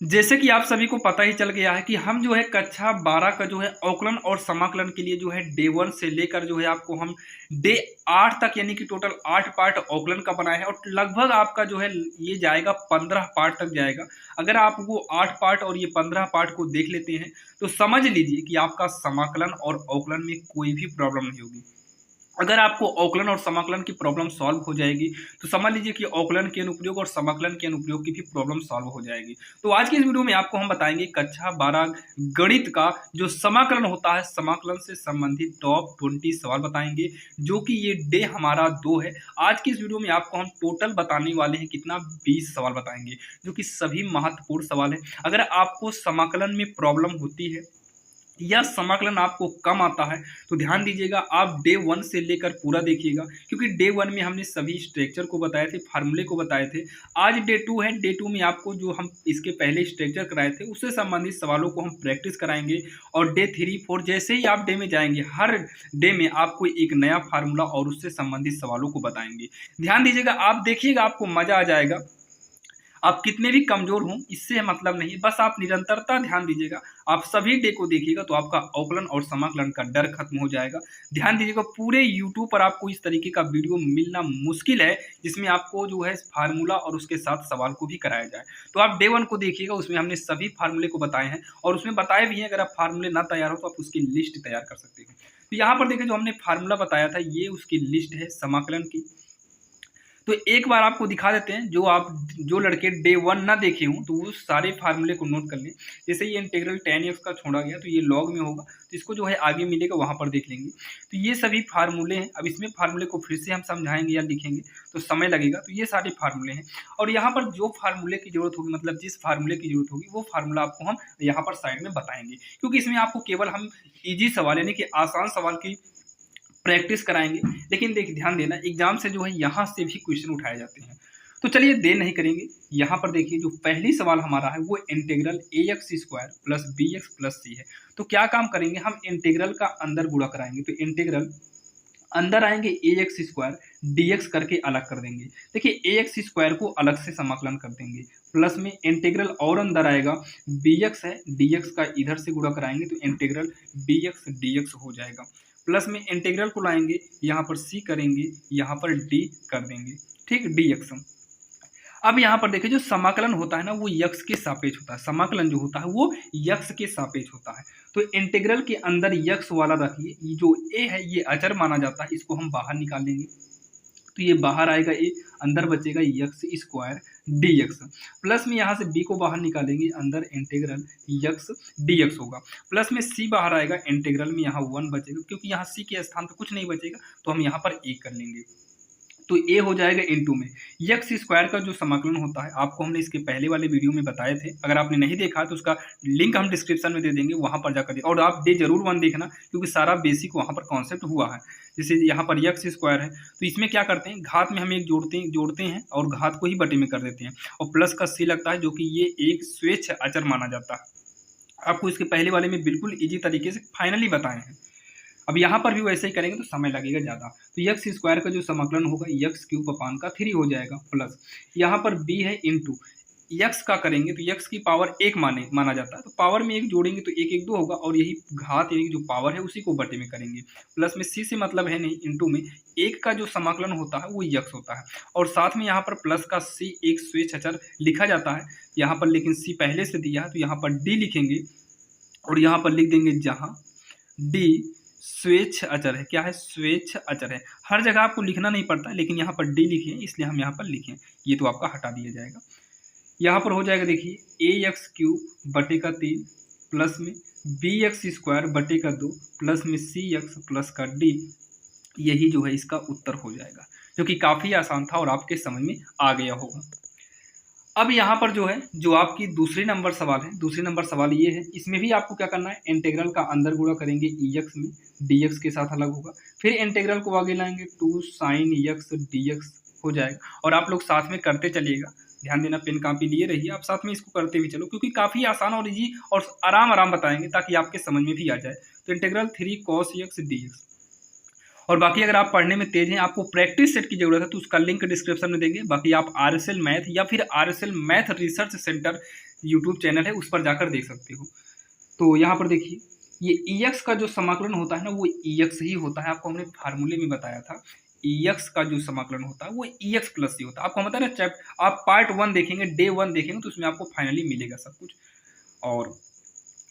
जैसे कि आप सभी को पता ही चल गया है कि हम जो है कक्षा 12 का जो है अवकलन और समाकलन के लिए जो है डे 1 से लेकर जो है आपको हम डे 8 तक यानी कि टोटल 8 पार्ट अवकलन का बनाया है और लगभग आपका जो है ये जाएगा 15 पार्ट तक जाएगा। अगर आप वो 8 पार्ट और ये 15 पार्ट को देख लेते हैं तो समझ लीजिए कि आपका समाकलन और अवकलन में कोई भी प्रॉब्लम नहीं होगी। अगर आपको अवकलन और समाकलन की प्रॉब्लम सॉल्व हो जाएगी तो समझ लीजिए कि अवकलन के अनुप्रयोग और समाकलन के अनुप्रयोग की भी प्रॉब्लम सॉल्व हो जाएगी। तो आज की इस वीडियो में आपको हम बताएंगे कक्षा 12 गणित का जो समाकलन होता है, समाकलन से संबंधित टॉप 20 सवाल बताएंगे, जो कि ये डे हमारा 2 है। आज की इस वीडियो में आपको हम टोटल बताने वाले हैं कितना, 20 सवाल बताएंगे, जो कि सभी महत्वपूर्ण सवाल है। अगर आपको समाकलन में प्रॉब्लम होती है या समाकलन आपको कम आता है तो ध्यान दीजिएगा, आप डे 1 से लेकर पूरा देखिएगा, क्योंकि डे 1 में हमने सभी स्ट्रक्चर को बताए थे, फार्मूले को बताए थे। आज डे 2 है, डे 2 में आपको जो हम इसके पहले स्ट्रक्चर कराए थे उससे संबंधित सवालों को हम प्रैक्टिस कराएंगे। और डे 3, 4 जैसे ही आप डे में जाएंगे, हर डे में आपको एक नया फार्मूला और उससे संबंधित सवालों को बताएंगे। ध्यान दीजिएगा, आप देखिएगा, आपको मजा आ जाएगा। आप कितने भी कमजोर हों इससे मतलब नहीं, बस आप निरंतरता ध्यान दीजिएगा, आप सभी डे को देखिएगा तो आपका अवकलन और समाकलन का डर खत्म हो जाएगा। ध्यान दीजिएगा, पूरे YouTube पर आपको इस तरीके का वीडियो मिलना मुश्किल है जिसमें आपको जो है फार्मूला और उसके साथ सवाल को भी कराया जाए। तो आप डे 1 को देखिएगा, उसमें हमने सभी फार्मूले को बताए हैं और उसमें बताए भी हैं, अगर आप फार्मूले ना तैयार हो तो आप उसकी लिस्ट तैयार कर सकते हैं। तो यहाँ पर देखिए, जो हमने फार्मूला बताया था ये उसकी लिस्ट है समाकलन की। तो एक बार आपको दिखा देते हैं, जो लड़के डे 1 ना देखे हों तो वो सारे फार्मूले को नोट कर लें। जैसे ये इंटीग्रल tan x का छोड़ा गया तो ये लॉग में होगा, तो इसको जो है आगे मिलेगा वहाँ पर देख लेंगे। तो ये सभी फार्मूले हैं। अब इसमें फार्मूले को फिर से हम समझाएंगे या लिखेंगे तो समय लगेगा। तो ये सारे फार्मूले हैं और यहाँ पर जो फार्मूले की जरूरत होगी, मतलब जिस फार्मूले की जरूरत होगी वो फार्मूला आपको हम यहाँ पर साइड में बताएंगे, क्योंकि इसमें आपको केवल हम ईजी सवाल यानी कि आसान सवाल की प्रैक्टिस कराएंगे। लेकिन देखिए, ध्यान देना, एग्जाम से जो है यहाँ से भी क्वेश्चन उठाए जाते हैं। तो चलिए देर नहीं करेंगे, यहाँ पर देखिए जो पहली सवाल हमारा है वो integral ax² plus bx plus c है। तो क्या काम करेंगे, हम इंटीग्रल का अंदर गुणा कराएंगे। तो इंटीग्रल अंदर आएंगे ax² dx करके अलग कर देंगे। देखिए ax² को अलग से समाकलन कर देंगे, प्लस में इंटीग्रल और अंदर आएगा bx है, dx का इधर से गुणा कराएंगे तो इंटीग्रल bx dx हो जाएगा। प्लस में इंटीग्रल को लाएंगे, यहाँ पर c करेंगे, यहाँ पर d कर देंगे, ठीक, dx। अब यहाँ पर देखिए जो समाकलन होता है ना वो यक्स के सापेक्ष होता है, समाकलन जो होता है वो यक्स के सापेक्ष होता है। तो इंटीग्रल के अंदर यक्स वाला रखिए, ये जो a है ये अचर माना जाता है, इसको हम बाहर निकाल लेंगे। तो ये बाहर आएगा a, अंदर बचेगा x² dx। प्लस में यहाँ से b को बाहर निकालेंगे, अंदर इंटीग्रल x dx होगा। प्लस में c बाहर आएगा, इंटीग्रल में यहाँ 1 बचेगा, क्योंकि यहाँ c के स्थान पर कुछ नहीं बचेगा तो हम यहाँ पर a कर लेंगे। तो a हो जाएगा इनटू में x² का जो समाकलन होता है आपको हमने इसके पहले वाले वीडियो में बताए थे। अगर आपने नहीं देखा तो उसका लिंक हम डिस्क्रिप्शन में दे देंगे, वहां पर जाकर और आप डे जरूर 1 देखना, क्योंकि सारा बेसिक वहां पर कॉन्सेप्ट हुआ है। जैसे यहाँ पर x² है तो इसमें क्या करते हैं, घात में हम एक जोड़ते हैं और घात को ही बटे में कर देते हैं और प्लस का c लगता है, जो कि ये एक स्वेच्छ अचर माना जाता है। आपको इसके पहले वाले में बिल्कुल ईजी तरीके से फाइनली बताए हैं। अब यहाँ पर भी वैसे ही करेंगे तो समय लगेगा ज़्यादा। तो x² का जो समाकलन होगा x³ हो जाएगा, प्लस यहाँ पर b है इंटू x का करेंगे तो x की पावर 1 माना जाता है, तो पावर में 1 जोड़ेंगे तो 1 1 2 होगा और यही घात यानी जो पावर है उसी को बटे में करेंगे। प्लस में c से मतलब है नहीं, इंटू में 1 का जो समाकलन होता है वो x होता है और साथ में यहाँ पर प्लस का c एक स्वेच्छ अचर लिखा जाता है यहाँ पर, लेकिन c पहले से दिया है तो यहाँ पर d लिखेंगे और यहाँ पर लिख देंगे जहाँ d स्वेच्छ अचर है। क्या है, स्वेच्छ अचर है। हर जगह आपको लिखना नहीं पड़ता, लेकिन यहाँ पर डी लिखे इसलिए हम यहाँ पर लिखें, ये तो आपका हटा दिया जाएगा। यहाँ पर हो जाएगा देखिए ax³ बटे का 3 प्लस में bx² बटे का 2 प्लस में cx प्लस का d, यही जो है इसका उत्तर हो जाएगा, जो कि काफ़ी आसान था और आपके समझ में आ गया होगा। अब यहाँ पर जो है जो आपकी दूसरी नंबर सवाल है, दूसरी नंबर सवाल ये है, इसमें भी आपको क्या करना है, इंटीग्रल का अंदर गुणा करेंगे ex में, dx के साथ अलग होगा, फिर इंटीग्रल को आगे लाएंगे 2 sin x dx हो जाएगा। और आप लोग साथ में करते चलिएगा, ध्यान देना, पेन कॉपी लिए रहिए, आप साथ में इसको करते भी चलो, क्योंकि काफ़ी आसान और इजी और आराम बताएंगे ताकि आपके समझ में भी आ जाए। तो इंटीग्रल 3 cos x dx। और बाकी अगर आप पढ़ने में तेज हैं, आपको प्रैक्टिस सेट की जरूरत है तो उसका लिंक डिस्क्रिप्शन में देंगे। बाकी आप RSL मैथ या फिर RSL math research centre YouTube channel है उस पर जाकर देख सकते हो। तो यहाँ पर देखिए ये EX का जो समाकलन होता है ना वो EX ही होता है, आपको हमने फार्मूले में बताया था। EX का जो समाकलन होता है वो EX प्लस ही होता है। आपको हम बताया ना आप पार्ट 1 देखेंगे, डे 1 देखेंगे तो उसमें आपको फाइनली मिलेगा सब कुछ। और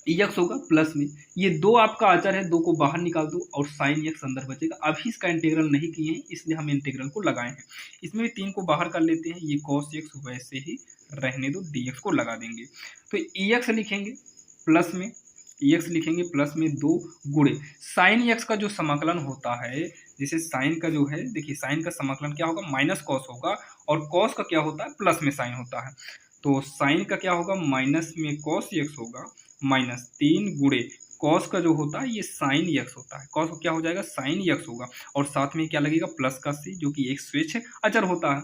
EX होगा प्लस में, ये दो आपका अचर है, दो को बाहर निकाल दो और साइन एक्स अंदर बचेगा। अभी इसका इंटीग्रल नहीं किए हैं इसलिए हम इंटीग्रल को लगाए हैं। इसमें भी 3 को बाहर कर लेते हैं, ये cos x वैसे ही रहने दो, dx को लगा देंगे। तो EX लिखेंगे प्लस में, EX लिखेंगे प्लस में 2 गुणे साइन एक्स का जो समाकलन होता है, जैसे साइन का जो है देखिए साइन का समाकलन क्या होगा, माइनस कॉस होगा, और कॉस का क्या होता है, प्लस में साइन होता है। तो साइन का क्या होगा, माइनस में कॉस एक्स होगा, माइनस 3 गुणे कॉस का जो होता है ये साइन एक्स होता है, कॉस क्या हो जाएगा, साइन एक्स होगा, और साथ में क्या लगेगा, प्लस का सी जो कि एक स्विच अचर होता है।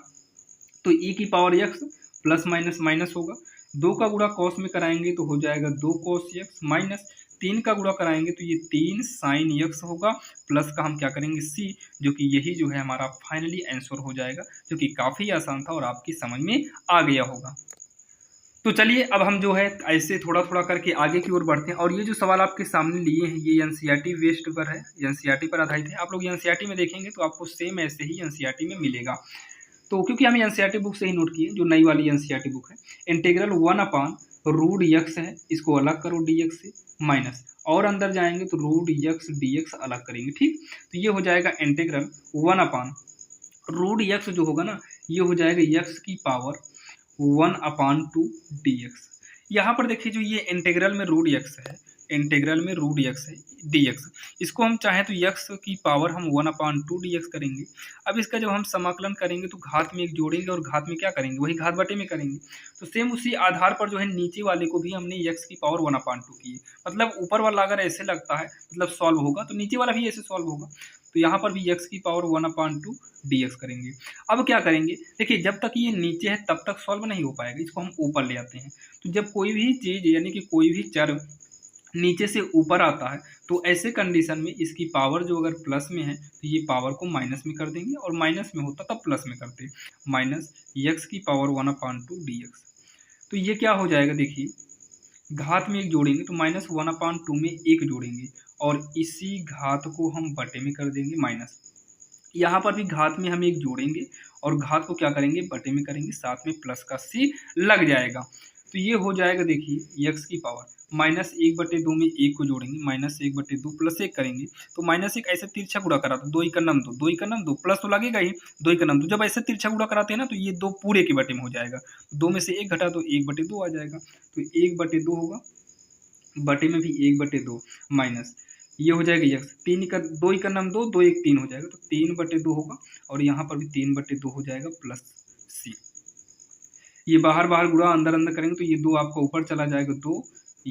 तो e की power x plus minus minus होगा, 2 का गुणा कॉस में कराएंगे तो हो जाएगा 2 कॉस एक्स, माइनस 3 का गुणा कराएंगे तो ये 3 साइन एक्स होगा, प्लस का हम क्या करेंगे सी, जो कि यही जो है हमारा फाइनली आंसर हो जाएगा, जो कि काफ़ी आसान था और आपकी समझ में आ गया होगा। तो चलिए अब हम जो है ऐसे थोड़ा थोड़ा करके आगे की ओर बढ़ते हैं। और ये जो सवाल आपके सामने लिए हैं ये एनसीईआरटी बेस्ड पर है, एनसीईआरटी पर आधारित है। आप लोग एनसीईआरटी में देखेंगे तो आपको सेम ऐसे ही एनसीईआरटी में मिलेगा। तो क्योंकि हम एनसीईआरटी बुक से ही नोट किए, जो नई वाली एनसीईआरटी बुक है, इंटीग्रल 1/√x है, इसको अलग करो dx से, माइनस और अंदर जाएंगे तो √x dx अलग करेंगे, ठीक। तो ये हो जाएगा इंटीग्रल 1/√x जो होगा ना ये हो जाएगा x की पावर 1/2 dx। यहाँ पर देखिए जो ये इंटीग्रल में √x है, इंटीग्रल में √x है dx, इसको हम चाहें तो x की पावर हम 1/2 dx करेंगे। अब इसका जब हम समाकलन करेंगे तो घात में एक जोड़ेंगे और घात में क्या करेंगे, वही घात बटे में करेंगे। तो सेम उसी आधार पर जो है नीचे वाले को भी हमने x की पावर 1/2 की है। मतलब ऊपर वाला अगर ऐसे लगता है मतलब सॉल्व होगा तो नीचे वाला भी ऐसे सॉल्व होगा। तो यहाँ पर भी x की पावर 1/2 dx करेंगे। अब क्या करेंगे, देखिए जब तक ये नीचे है तब तक सॉल्व नहीं हो पाएगा, इसको हम ऊपर ले आते हैं। तो जब कोई भी चीज़ यानी कि कोई भी चर नीचे से ऊपर आता है तो ऐसे कंडीशन में इसकी पावर जो अगर प्लस में है तो ये पावर को माइनस में कर देंगे, और माइनस में होता तब प्लस में करते हैं, माइनस x की पावर 1/2 dx। तो ये क्या हो जाएगा, देखिए घात में एक जोड़ेंगे तो -1/2 में एक जोड़ेंगे और इसी घात को हम बटे में कर देंगे माइनस। यहाँ पर भी घात में हम एक जोड़ेंगे और घात को क्या करेंगे, बटे में करेंगे, साथ में प्लस का सी लग जाएगा। तो ये हो जाएगा देखिए x की पावर -1/2 में एक को जोड़ेंगे, -1/2 प्लस 1 करेंगे तो -1 ऐसे तिरछा गुणा करा तो 2 1 नम 2, 2 1 नम 2 प्लस तो लगेगा ही, 2 1 नम 2। जब ऐसे तिरछा गुणा कराते हैं ना तो ये 2 पूरे के बटे में हो जाएगा, 2 में से 1 घटा तो 1/2 आ जाएगा। तो 1/2 होगा, बटे में भी 1/2 माइनस ये हो जाएगा x, 3 का 2 का नाम 2, 2 1 3 हो जाएगा तो 3/2 होगा, और यहाँ पर भी 3/2 हो जाएगा प्लस सी। ये बाहर बाहर गुणा अंदर अंदर करेंगे तो ये 2 आपका ऊपर चला जाएगा, 2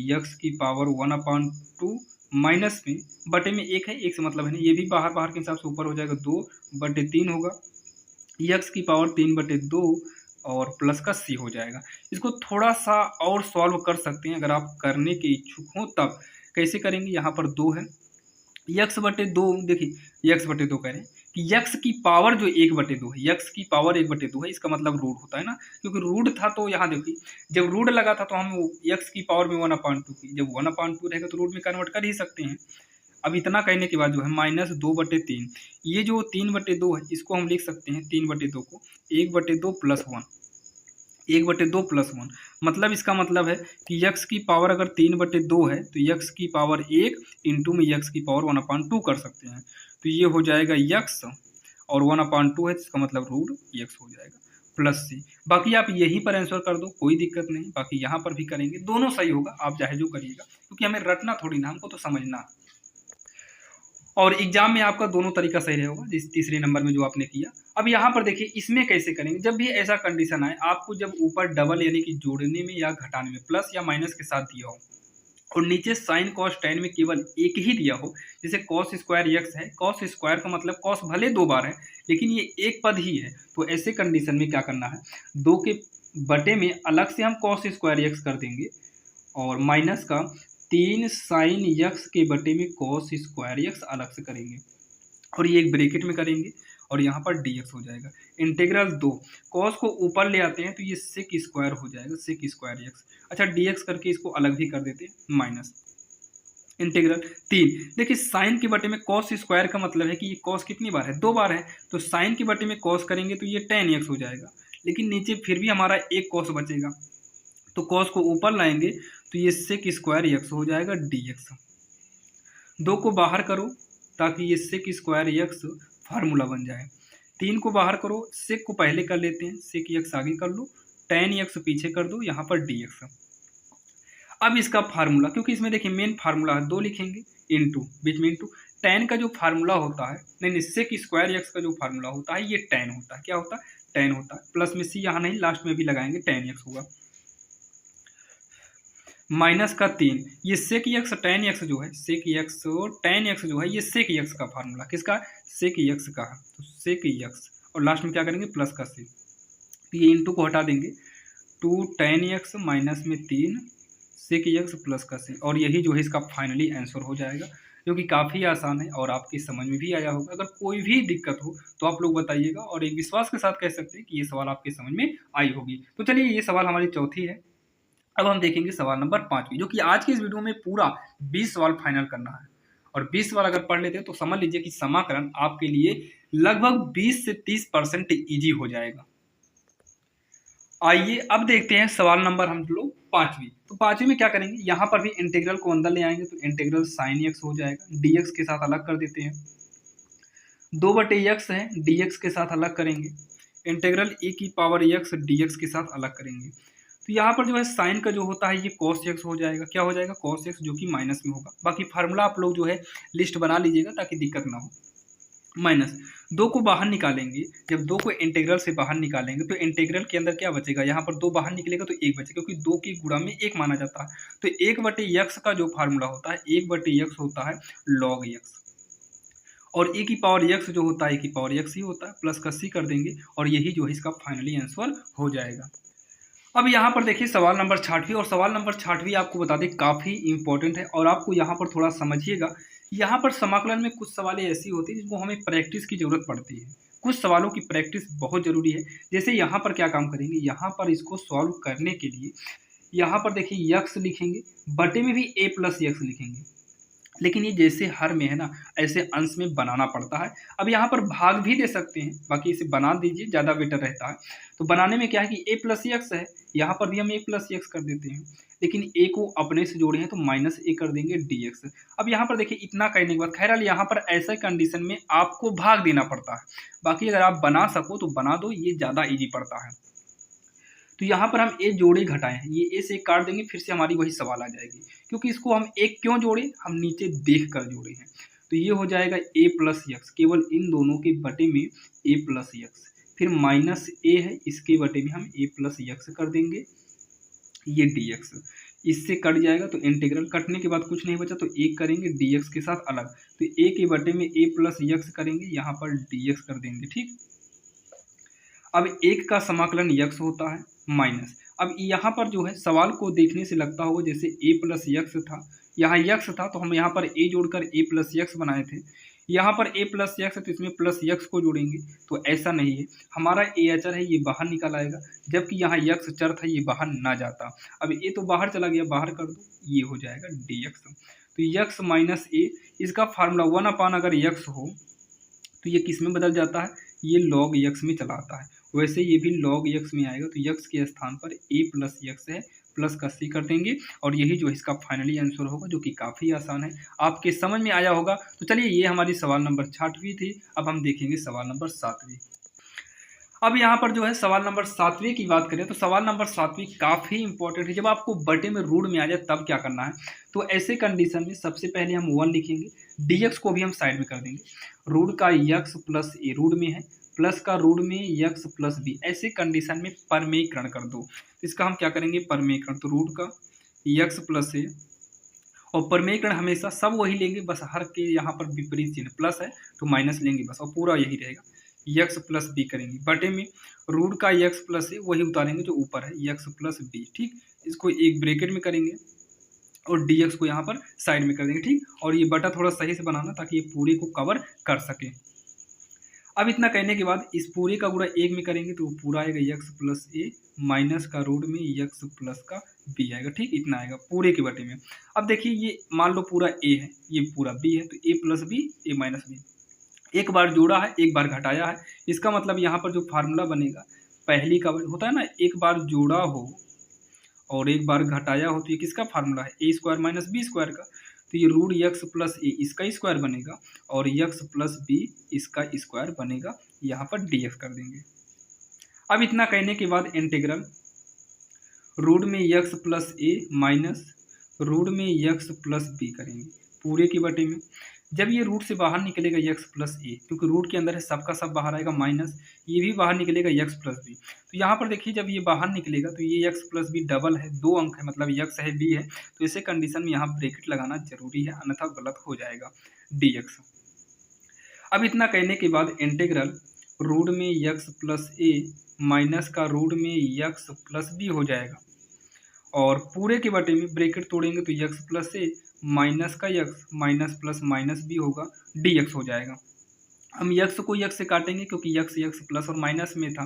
x की पावर 1/2 माइनस में बटे में 1 है, 1 से मतलब है नहीं, ये भी बाहर बाहर के हिसाब से ऊपर हो जाएगा, 2/3 होगा, x की पावर 3/2 और प्लस का सी हो जाएगा। इसको थोड़ा सा और सॉल्व कर सकते हैं अगर आप करने के इच्छुक हों तब। कैसे करेंगे, यहाँ पर 2 है, x/2 देखिए x/2 करें कि x की पावर जो 1/2 है, x की पावर 1/2 है, इसका मतलब रूट होता है ना, क्योंकि रूट था तो यहाँ देखिए जब रूट लगा था तो हम x की पावर में 1/2 की, जब 1/2 रहेगा तो रूट में कन्वर्ट कर ही सकते हैं। अब इतना कहने के बाद जो है -2/3, ये जो 3/2 है इसको हम लिख सकते हैं 3/2 को 1/2 प्लस 1, 1/2 प्लस 1, मतलब इसका मतलब है कि x की पावर अगर 3/2 है तो x की पावर 1 इंटू में x की पावर 1/2 कर सकते हैं। तो ये हो जाएगा x और 1/2 है तो इसका मतलब √x हो जाएगा प्लस सी। बाकी आप यहीं पर आंसर कर दो, कोई दिक्कत नहीं, बाकी यहाँ पर भी करेंगे, दोनों सही होगा, आप चाहे जो करिएगा, क्योंकि हमें रटना थोड़ी ना, हमको तो समझना। और एग्जाम में आपका दोनों तरीका सही रहेगा, जिस तीसरे नंबर में जो आपने किया। अब यहाँ पर देखिए इसमें कैसे करेंगे, जब भी ऐसा कंडीशन आए आपको, जब ऊपर डबल यानी कि जोड़ने में या घटाने में प्लस या माइनस के साथ दिया हो और नीचे साइन कॉस टैन में केवल एक ही दिया हो, जैसे कॉस स्क्वायर एक्स है, कॉस स्क्वायर का मतलब कॉस भले 2 बार है लेकिन ये एक पद ही है, तो ऐसे कंडीशन में क्या करना है, 2 के बटे में अलग से हम कॉस स्क्वायर एक्स कर देंगे और माइनस का 3 साइन एक्स के बटे में कॉस स्क्वायर एक्स अलग से करेंगे और ये एक ब्रैकेट में करेंगे और यहाँ पर dx हो जाएगा। इंटीग्रल 2, कॉस को ऊपर ले आते हैं तो ये सेक स्क्वायर हो जाएगा, सेक स्क्वायर एक्स। अच्छा dx करके इसको अलग भी कर देते हैं माइनस। इंटीग्रल 3, देखिए साइन के बटे में कॉस स्क्वायर का मतलब है कि ये कॉस कितनी बार है, 2 बार है, तो साइन के बटे में कॉस करेंगे तो ये tan x हो जाएगा। लेकिन नीचे फिर भी हमारा एक कॉस बचेगा, तो कॉस को ऊपर लाएंगे तो ये सेक स्क्वायर एक्स हो जाएगा dx। 2 को बाहर करो ताकि ये सेक स्क्वायर एक्स फार्मूला बन जाए। 3 को बाहर करो, सेक को पहले कर लेते हैं, सेक एक्स आगे कर लो, tan x पीछे कर दो, यहाँ पर dx। अब इसका फार्मूला, क्योंकि इसमें देखिए मेन फार्मूला है, 2 लिखेंगे इंटू, बीच में इंटू, tan का जो फार्मूला होता है, नहीं सेक स्क्वायर एक्स का जो फार्मूला होता है ये tan होता है। क्या होता है, tan होता है। प्लस में सी यहाँ नहीं, लास्ट में भी लगाएंगे, tan x होगा। माइनस का 3, ये सेक एक्स tan x जो है, सेक एक्स tan x जो है ये सेक एक्स का फार्मूला, किसका, सेक एक्स का है, तो सेक एक्स, और लास्ट में क्या करेंगे, प्लस का सी, तो ये इंटू को हटा देंगे, 2 tan x माइनस में 3 सेक एक्स प्लस का सी, और यही जो है इसका फाइनली आंसर हो जाएगा, जो कि काफ़ी आसान है और आपकी समझ में भी आया होगा। अगर कोई भी दिक्कत हो तो आप लोग बताइएगा, और एक विश्वास के साथ कह सकते हैं कि ये सवाल आपके समझ में आई होगी। तो चलिए, ये सवाल हमारी चौथी है। अब हम देखेंगे सवाल नंबर 5, जो कि आज की इस वीडियो में पूरा 20 सवाल फाइनल करना है, और 20 सवाल अगर पढ़ लेते हैं तो समझ लीजिए कि समाकलन आपके लिए लगभग 20 से 30% ईजी हो जाएगा। आइए अब देखते हैं सवाल नंबर हम लोग 5वीं। तो 5वीं में क्या करेंगे, यहाँ पर भी इंटीग्रल को अंदर ले आएंगे, तो इंटीग्रल साइन एक्स हो जाएगा, dx के साथ अलग कर देते हैं, 2/x है, dx के साथ अलग करेंगे, इंटीग्रल e की पावर x dx के साथ अलग करेंगे। तो यहाँ पर जो है साइन का जो होता है ये cos x हो जाएगा, क्या हो जाएगा, cos x, जो कि माइनस में होगा। बाकी फार्मूला आप लोग जो है लिस्ट बना लीजिएगा ताकि दिक्कत ना हो। माइनस 2 को बाहर निकालेंगे, जब 2 को इंटीग्रल से बाहर निकालेंगे तो इंटीग्रल के अंदर क्या बचेगा, यहाँ पर 2 बाहर निकलेगा तो 1 बचेगा, क्योंकि 2 की गुणा में 1 माना जाता है। तो 1/x का जो फार्मूला होता है, 1/x होता है log x, और e की पावर x जो होता है e की पावर x ही होता है, प्लस का c कर देंगे, और यही जो है इसका फाइनली आंसर हो जाएगा। अब यहाँ पर देखिए सवाल नंबर 6वीं, और सवाल नंबर 6वीं आपको बता दें काफ़ी इंपॉर्टेंट है, और आपको यहाँ पर थोड़ा समझिएगा। यहाँ पर समाकलन में कुछ सवालें ऐसी होती हैं जिनको हमें प्रैक्टिस की ज़रूरत पड़ती है, कुछ सवालों की प्रैक्टिस बहुत ज़रूरी है। जैसे यहाँ पर क्या काम करेंगे, यहाँ पर इसको सॉल्व करने के लिए यहाँ पर देखिए यक्स लिखेंगे, बटे में भी a प्लस यक्स लिखेंगे, लेकिन ये जैसे हर में है ना, ऐसे अंश में बनाना पड़ता है। अब यहाँ पर भाग भी दे सकते हैं, बाकी इसे बना दीजिए, ज़्यादा बेटर रहता है। तो बनाने में क्या है कि a प्लस एक्स है, यहाँ पर भी हम a प्लस एक्स कर देते हैं, लेकिन a को अपने से जोड़े हैं तो माइनस a कर देंगे dx। अब यहाँ पर देखिए इतना करने के बाद खैर यहाँ पर ऐसे कंडीशन में आपको भाग देना पड़ता है, बाकी अगर आप बना सको तो बना दो, ये ज़्यादा ईजी पड़ता है। तो यहाँ पर हम a जोड़े घटाए हैं, ये a से काट देंगे, फिर से हमारी वही सवाल आ जाएगी, क्योंकि इसको हम एक क्यों जोड़े, हम नीचे देख कर जोड़े हैं। तो ये हो जाएगा a प्लस एक्स, केवल इन दोनों के बटे में a प्लस एक्स, फिर माइनस a है, इसके बटे में हम a प्लस एक्स कर देंगे, ये dx इससे कट जाएगा, तो इंटीग्रल कटने के बाद कुछ नहीं बचा, तो एक करेंगे dx के साथ अलग, तो a के बटे में a प्लस एक्स करेंगे, यहाँ पर dx कर देंगे, ठीक। अब एक का समाकलन यक्स होता है माइनस, अब यहाँ पर जो है सवाल को देखने से लगता होगा जैसे a प्लस यक्स था, यहाँ यक्स था तो हम यहाँ पर a जोड़कर a प्लस यक्स बनाए थे, यहाँ पर a प्लस यक्स है तो इसमें प्लस यक्स को जोड़ेंगे, तो ऐसा नहीं है, हमारा a अचर है ये बाहर निकल आएगा, जबकि यहाँ यक्स चर था ये बाहर ना जाता। अब a तो बाहर चला गया, बाहर कर दो, ये हो जाएगा dx। तो यक्स माइनस a, इसका फार्मूला 1 अगर यक्स हो तो ये किस में बदल जाता है, ये log x में चला आता है, वैसे ये भी log x में आएगा, तो x के स्थान पर a प्लस x है, प्लस का c कर देंगे, और यही जो इसका फाइनली आंसर होगा, जो कि काफ़ी आसान है, आपके समझ में आया होगा। तो चलिए, ये हमारी सवाल नंबर 6वीं थी। अब हम देखेंगे सवाल नंबर 7वीं। अब यहाँ पर जो है सवाल नंबर 7वीं की बात करें तो सवाल नंबर 7वीं काफ़ी इंपॉर्टेंट है। जब आपको बटे में रूट में आ जाए तब क्या करना है, तो ऐसे कंडीशन में सबसे पहले हम 1 लिखेंगे, dx को भी हम साइड में कर देंगे, रूट का x प्लस a रूट में है, प्लस का रूट में x प्लस b, ऐसे कंडीशन में परमेयीकरण कर दो। इसका हम क्या करेंगे, परमेयीकरण, तो रूट का x प्लस a, और परमेयीकरण हमेशा सब वही लेंगे, बस हर के यहाँ पर विपरीत चिन्ह, प्लस है तो माइनस लेंगे बस, और पूरा यही रहेगा, x प्लस बी करेंगे, बटे में रूट का x प्लस ए वही उतारेंगे जो ऊपर है, x प्लस बी, ठीक। इसको एक ब्रैकेट में करेंगे और dx को यहाँ पर साइड में कर देंगे, ठीक। और ये बटा थोड़ा सही से बनाना ताकि ये पूरे को कवर कर सके। अब इतना कहने के बाद इस पूरे का गुणा एक में करेंगे तो पूरा आएगा यक्स प्लस ए माइनस का रूट में यक्स प्लस का बी आएगा। ठीक, इतना आएगा पूरे के बटे में। अब देखिए ये मान लो पूरा ए है, ये पूरा बी है, तो ए प्लस बी ए माइनस बी, एक बार जोड़ा है एक बार घटाया है। इसका मतलब यहाँ पर जो फार्मूला बनेगा पहली का होता है ना, एक बार जोड़ा हो और एक बार घटाया हो, तो ये किसका फार्मूला है, ए स्क्वायर माइनस बी स्क्वायर का। तो ये रूट यक्स प्लस ए इसका स्क्वायर बनेगा और यक्स प्लस बी इसका स्क्वायर बनेगा, यहाँ पर डी एक्स कर देंगे। अब इतना कहने के बाद इंटीग्रल रूट में x plus a minus root में यक्स प्लस बी करेंगे पूरे के बटे में। जब ये रूट से बाहर निकलेगा यक्स प्लस ए, क्योंकि रूट के अंदर है सबका सब बाहर आएगा, माइनस ये भी बाहर निकलेगा यक्स प्लस बी। तो यहाँ पर देखिए जब ये बाहर निकलेगा तो ये यक्स प्लस बी डबल है, दो अंक है, मतलब यक्स है बी है, तो इसे कंडीशन में यहाँ ब्रैकेट लगाना जरूरी है, अन्यथा गलत हो जाएगा डी एक्स। अब इतना कहने के बाद इंटीग्रल रूट में यक्स प्लस ए माइनस का रूट में यक्स प्लस बी हो जाएगा और पूरे के बटे में ब्रैकेट तोड़ेंगे तो यक्स प्लस ए माइनस का x minus plus minus b होगा, डी एक्स हो जाएगा। हम यक्स को यक्स से काटेंगे क्योंकि यक्स यक्स प्लस और माइनस में था,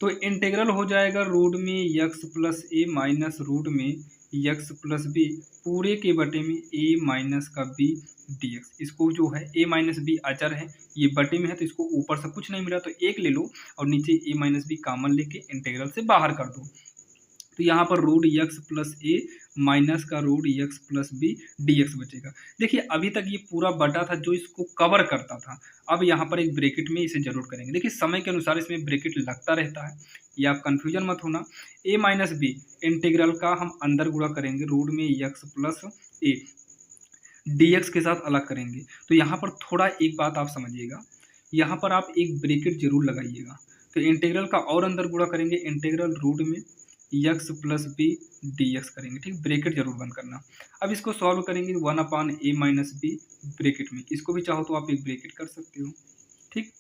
तो इंटीग्रल हो जाएगा रूट में x plus a minus root में यक्स प्लस बी पूरे के बटे में ए माइनस का बी डी एक्स। इसको जो है ए माइनस बी अचर है, ये बटे में है तो इसको ऊपर से कुछ नहीं मिला तो एक ले लो और नीचे ए माइनस बी कॉमन लेके इंटीग्रल से बाहर कर दो। तो यहाँ पर root x plus a minus का root x plus b d x बचेगा। देखिए अभी तक ये पूरा बटा था जो इसको कवर करता था, अब यहाँ पर एक ब्रैकेट में इसे जरूर करेंगे। देखिए समय के अनुसार इसमें ब्रैकेट लगता रहता है, ये आप कन्फ्यूजन मत होना। ए माइनस बी इंटीग्रल का हम अंदर गुणा करेंगे रूट में x plus A D x के साथ अलग करेंगे। तो यहाँ पर थोड़ा एक बात आप समझिएगा, यहाँ पर आप एक ब्रैकेट जरूर लगाइएगा। तो इंटीग्रल का और अंदर गुणा करेंगे, इंटीग्रल रूट में x plus b d x करेंगे। ठीक, ब्रैकेट जरूर बंद करना। अब इसको सॉल्व करेंगे 1/a माइनस बी ब्रैकेट में, इसको भी चाहो तो आप एक ब्रैकेट कर सकते हो। ठीक,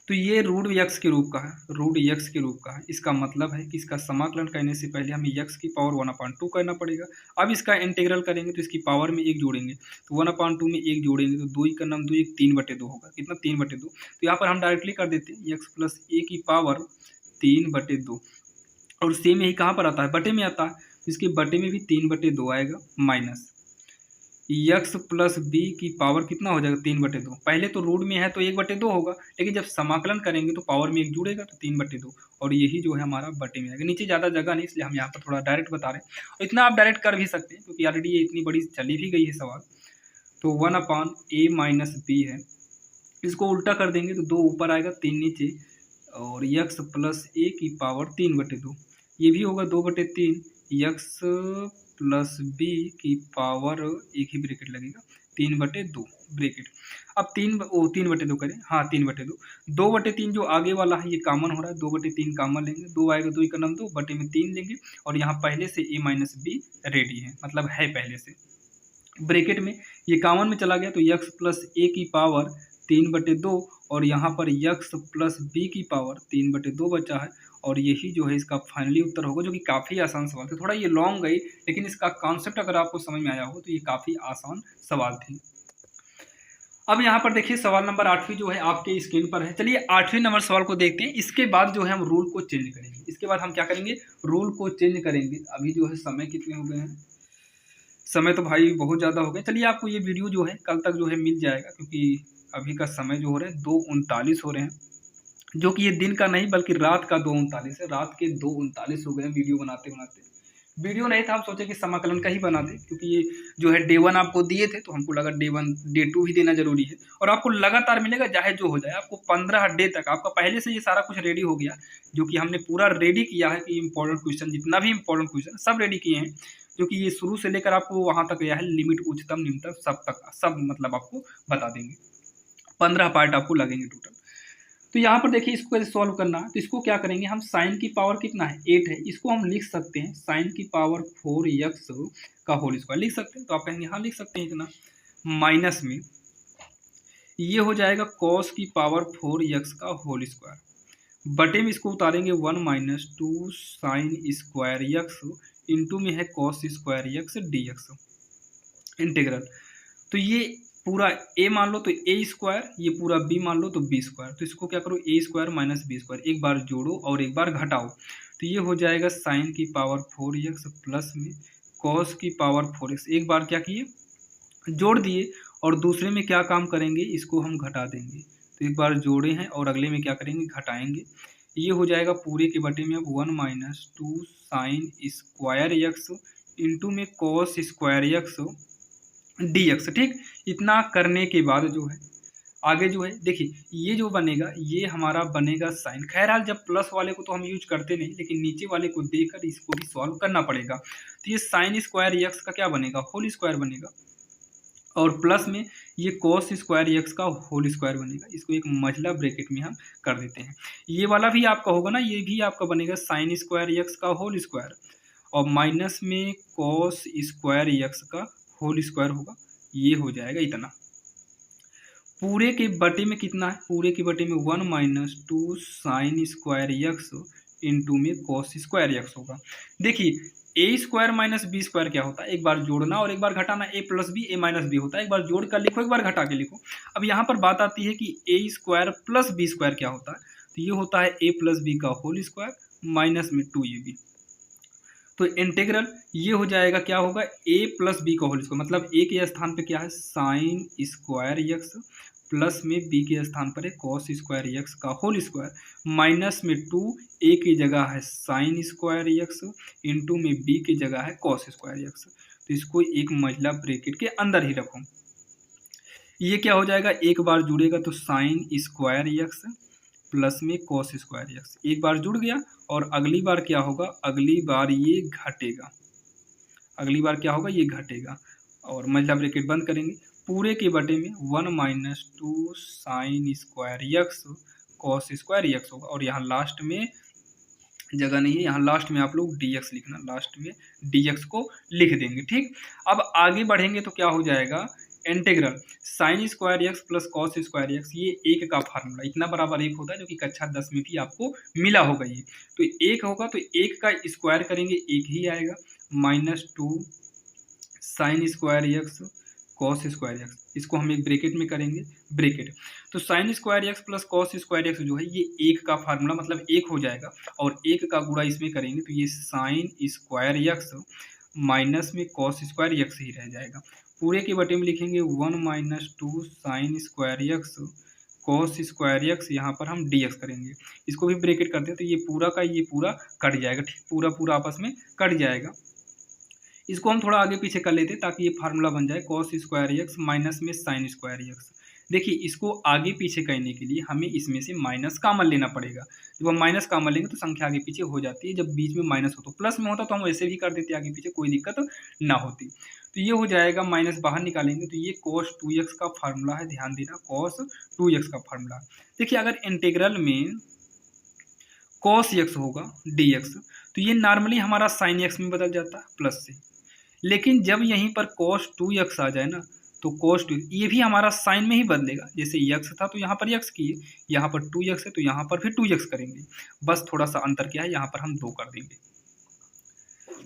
तो ये रूट यक्स के रूप का है, रूट यक्स के रूप का है। इसका मतलब है कि इसका समाकलन करने से पहले हमें यक्स की पावर 1/2 करना पड़ेगा। अब इसका इंटीग्रल करेंगे तो इसकी पावर में एक जोड़ेंगे, तो 1/2 में एक जोड़ेंगे तो 2 का नाम 2 1 3/2 होगा। कितना 3/2। तो यहाँ पर हम डायरेक्टली कर देते हैं यक्स प्लस ए की पावर 3/2 और सेम यही कहाँ पर आता है, बटे में आता है, तो इसके बटे में भी 3/2 आएगा माइनस यक्स प्लस बी की पावर कितना हो जाएगा 3/2। पहले तो रूट में है तो 1/2 होगा, लेकिन जब समाकलन करेंगे तो पावर में एक जुड़ेगा तो 3/2 और यही जो है हमारा बटे में आएगा। नीचे ज़्यादा जगह नहीं इसलिए हम यहाँ पर थोड़ा डायरेक्ट बता रहे हैं, और इतना आप डायरेक्ट कर भी सकते हैं क्योंकि ऑलरेडी ये इतनी बड़ी चली भी गई है सवाल। तो 1/a माइनस बी है, इसको उल्टा कर देंगे तो 2 ऊपर आएगा 3 नीचे और यक्स प्लस ए की पावर 3/2, ये भी होगा 2/3 यक्स प्लस बी की पावर एक ही ब्रैकेट लगेगा 3/2 ब्रैकेट। अब 3/2 करें, हाँ 3/2, 2/3 जो आगे वाला है ये कॉमन हो रहा है, 2/3 कॉमन लेंगे, 2 आएगा 2 का नाम 2 बटे में 3 लेंगे और यहाँ पहले से ए माइनस बी रेडी है, मतलब है पहले से ब्रैकेट में, ये कॉमन में चला गया तो यक्स प्लस ए की पावर 3/2 और यहाँ पर यक्स प्लस बी की पावर 3/2 बचा है और यही जो है इसका फाइनली उत्तर होगा, जो कि काफ़ी आसान सवाल था। थोड़ा ये लॉन्ग गई लेकिन इसका कॉन्सेप्ट अगर आपको समझ में आया हो तो ये काफ़ी आसान सवाल थी। अब यहाँ पर देखिए सवाल नंबर 8वीं जो है आपके स्क्रीन पर है। चलिए 8वें नंबर सवाल को देखते हैं। इसके बाद जो है हम रूल को चेंज करेंगे, इसके बाद हम क्या करेंगे, रूल को चेंज करेंगे। अभी जो है समय कितने हो गए हैं, समय तो भाई बहुत ज़्यादा हो गया। चलिए आपको ये वीडियो जो है कल तक जो है मिल जाएगा, क्योंकि अभी का समय जो हो रहा है 2:39 हो रहे हैं, जो कि ये दिन का नहीं बल्कि रात का 2:39 है। रात के 2:39 हो गए हैं वीडियो बनाते बनाते। वीडियो नहीं था, हम सोचे कि समाकलन का ही बना दें, क्योंकि ये जो है डे 1 आपको दिए थे तो हमको लगा डे 1 डे 2 भी देना जरूरी है और आपको लगातार मिलेगा चाहे जो हो जाए। आपको 15 डे तक आपका पहले से ये सारा कुछ रेडी हो गया, जो कि हमने पूरा रेडी किया है कि इंपॉर्टेंट क्वेश्चन जितना भी इंपॉर्टेंट क्वेश्चन सब रेडी किए हैं, जो कि ये शुरू से लेकर आपको वहाँ तक यह है लिमिट उच्चतम निम्नतम सब तक सब मतलब आपको बता देंगे। 15 पार्ट आपको लगेंगे टोटल। तो यहाँ पर देखिए इसको कैसे सॉल्व करना है, तो इसको क्या करेंगे हम, साइन की पावर कितना है 8 है, इसको हम लिख सकते हैं साइन की पावर 4x का होल स्क्वायर लिख सकते हैं। तो आप कहेंगे हाँ लिख सकते हैं इतना, माइनस में ये हो जाएगा कॉस की पावर 4x का होल स्क्वायर, बटे में इसको उतारेंगे 1 minus 2 sine square x into में है cos square x D x integral. तो ये पूरा a मान लो तो a स्क्वायर, ये पूरा b मान लो तो b स्क्वायर। तो इसको क्या करो, a square minus b square, एक बार जोड़ो और एक बार घटाओ, तो ये हो जाएगा साइन की पावर 4x प्लस में कॉस की पावर 4x। एक बार क्या किए, जोड़ दिए, और दूसरे में क्या काम करेंगे, इसको हम घटा देंगे। तो एक बार जोड़े हैं और अगले में क्या करेंगे, घटाएंगे। ये हो जाएगा पूरे के बटे में अब 1 minus 2 sine square x into में cos square x d x. ठीक, इतना करने के बाद जो है आगे जो है देखिए, ये जो बनेगा ये हमारा बनेगा साइन। खैरहाल जब प्लस वाले को तो हम यूज करते नहीं, लेकिन नीचे वाले को देकर इसको भी सॉल्व करना पड़ेगा। तो ये साइन स्क्वायर एक्स का क्या बनेगा, होल स्क्वायर बनेगा, और प्लस में ये कॉस स्क्वायर एक्स का होल स्क्वायर बनेगा। इसको एक मझला ब्रैकेट में हम कर देते हैं। ये वाला भी आपका होगा ना, ये भी आपका बनेगा साइन स्क्वायर एक्स का होल स्क्वायर, और माइनस में कॉस स्क्वायर एक्स का होल स्क्वायर होगा। ये हो जाएगा इतना। पूरे के बटे में कितना है, पूरे के बटे में 1 minus 2 sine square x into में कॉस स्क्वायर एक्स होगा। देखिए ए स्क्वायर माइनस बी स्क्वायर क्या होता है, एक बार जोड़ना और एक बार घटाना। ए प्लस बी ए माइनस बी होता है, एक बार जोड़ कर लिखो एक बार घटा के लिखो। अब यहाँ पर बात आती है कि ए स्क्वायर प्लस बी स्क्वायर क्या होता है, तो ये होता है ए प्लस बी का होल स्क्वायर माइनस में 2ab। तो इंटीग्रल ये हो जाएगा, क्या होगा, ए प्लस बी का होल स्क्वायर, मतलब ए के स्थान पे क्या है साइन स्क्वायर एक्स प्लस में बी के स्थान पर है कॉस स्क्वायर एक्स का होल स्क्वायर माइनस में 2 ए की जगह है साइन स्क्वायर एक्स इंटू में बी की जगह है कॉस स्क्वायर एक्स। तो इसको एक मझला ब्रैकेट के अंदर ही रखो। ये क्या हो जाएगा, एक बार जुड़ेगा तो साइन स्क्वायर एक्स प्लस में कॉस स्क्वायर एक्स, एक बार जुड़ गया, और अगली बार क्या होगा, अगली बार ये घटेगा, अगली बार क्या होगा, ये घटेगा, और मझला ब्रैकेट बंद करेंगे। पूरे के बटे में 1 minus 2 sine square x cos square x होगा, और यहाँ लास्ट में जगह नहीं है, यहाँ लास्ट में आप लोग dx लिखना, लास्ट में dx को लिख देंगे। ठीक, अब आगे बढ़ेंगे तो क्या हो जाएगा, integral sign square x plus cos square x, ये एक का फार्मूला इतना बराबर एक होता है, जो कि कक्षा 10 में भी आपको मिला होगा। ये तो एक होगा तो एक का स्क्वायर करेंगे एक ही आएगा, minus 2 sine square x cos square x, इसको हम एक ब्रैकेट में करेंगे ब्रैकेट। तो sign square x plus cos square x जो है ये एक का फार्मूला मतलब एक हो जाएगा, और एक का गुणा इसमें करेंगे तो ये साइन स्क्वायर एक्स माइनस में कॉस स्क्वायर एक्स ही रह जाएगा। पूरे के बटे में लिखेंगे 1 minus 2 sine square x cos square x, यहाँ पर हम dx करेंगे, इसको भी ब्रैकेट करते हैं तो ये पूरा का ये पूरा कट जाएगा। ठीक, पूरा पूरा आपस में कट जाएगा। इसको हम थोड़ा आगे पीछे कर लेते हैं ताकि ये फार्मूला बन जाए कॉस स्क्वायर एक्स माइनस में साइन स्क्वायर एक्स। देखिए इसको आगे पीछे करने के लिए हमें इसमें से माइनस कॉमन लेना पड़ेगा। जब हम माइनस कॉमन लेंगे तो संख्या आगे पीछे हो जाती है, जब बीच में माइनस हो तो प्लस में होता तो हम वैसे भी कर देते आगे पीछे, कोई दिक्कत ना होती। तो ये हो जाएगा, माइनस बाहर निकालेंगे तो ये cos 2x का फार्मूला है, ध्यान देना cos 2x का फार्मूला। देखिए अगर इंटीग्रल में cos x होगा dx तो ये नॉर्मली हमारा sin x में बदल जाता है प्लस से, लेकिन जब यहीं पर cos 2x आ जाए ना तो cos 2 ये भी हमारा साइन में ही बदलेगा। जैसे x था तो यहाँ पर x किए, यहाँ पर 2x है तो यहाँ पर फिर 2x करेंगे, बस थोड़ा सा अंतर क्या है, यहाँ पर हम 2 कर देंगे।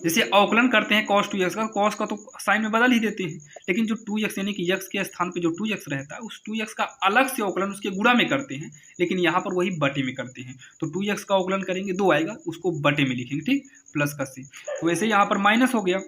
जैसे अवकलन करते हैं cos 2x का, cos का तो साइन में बदल ही देते हैं, लेकिन जो 2x यानी कि x के स्थान पे जो 2x रहता है उस 2x का अलग से अवकलन उसके गुणा में करते हैं, लेकिन यहाँ पर वही बटे में करते हैं। तो 2x का अवकलन करेंगे 2 आएगा, उसको बटे में लिखेंगे, ठीक, प्लस का c। तो वैसे यहाँ पर माइनस हो गया,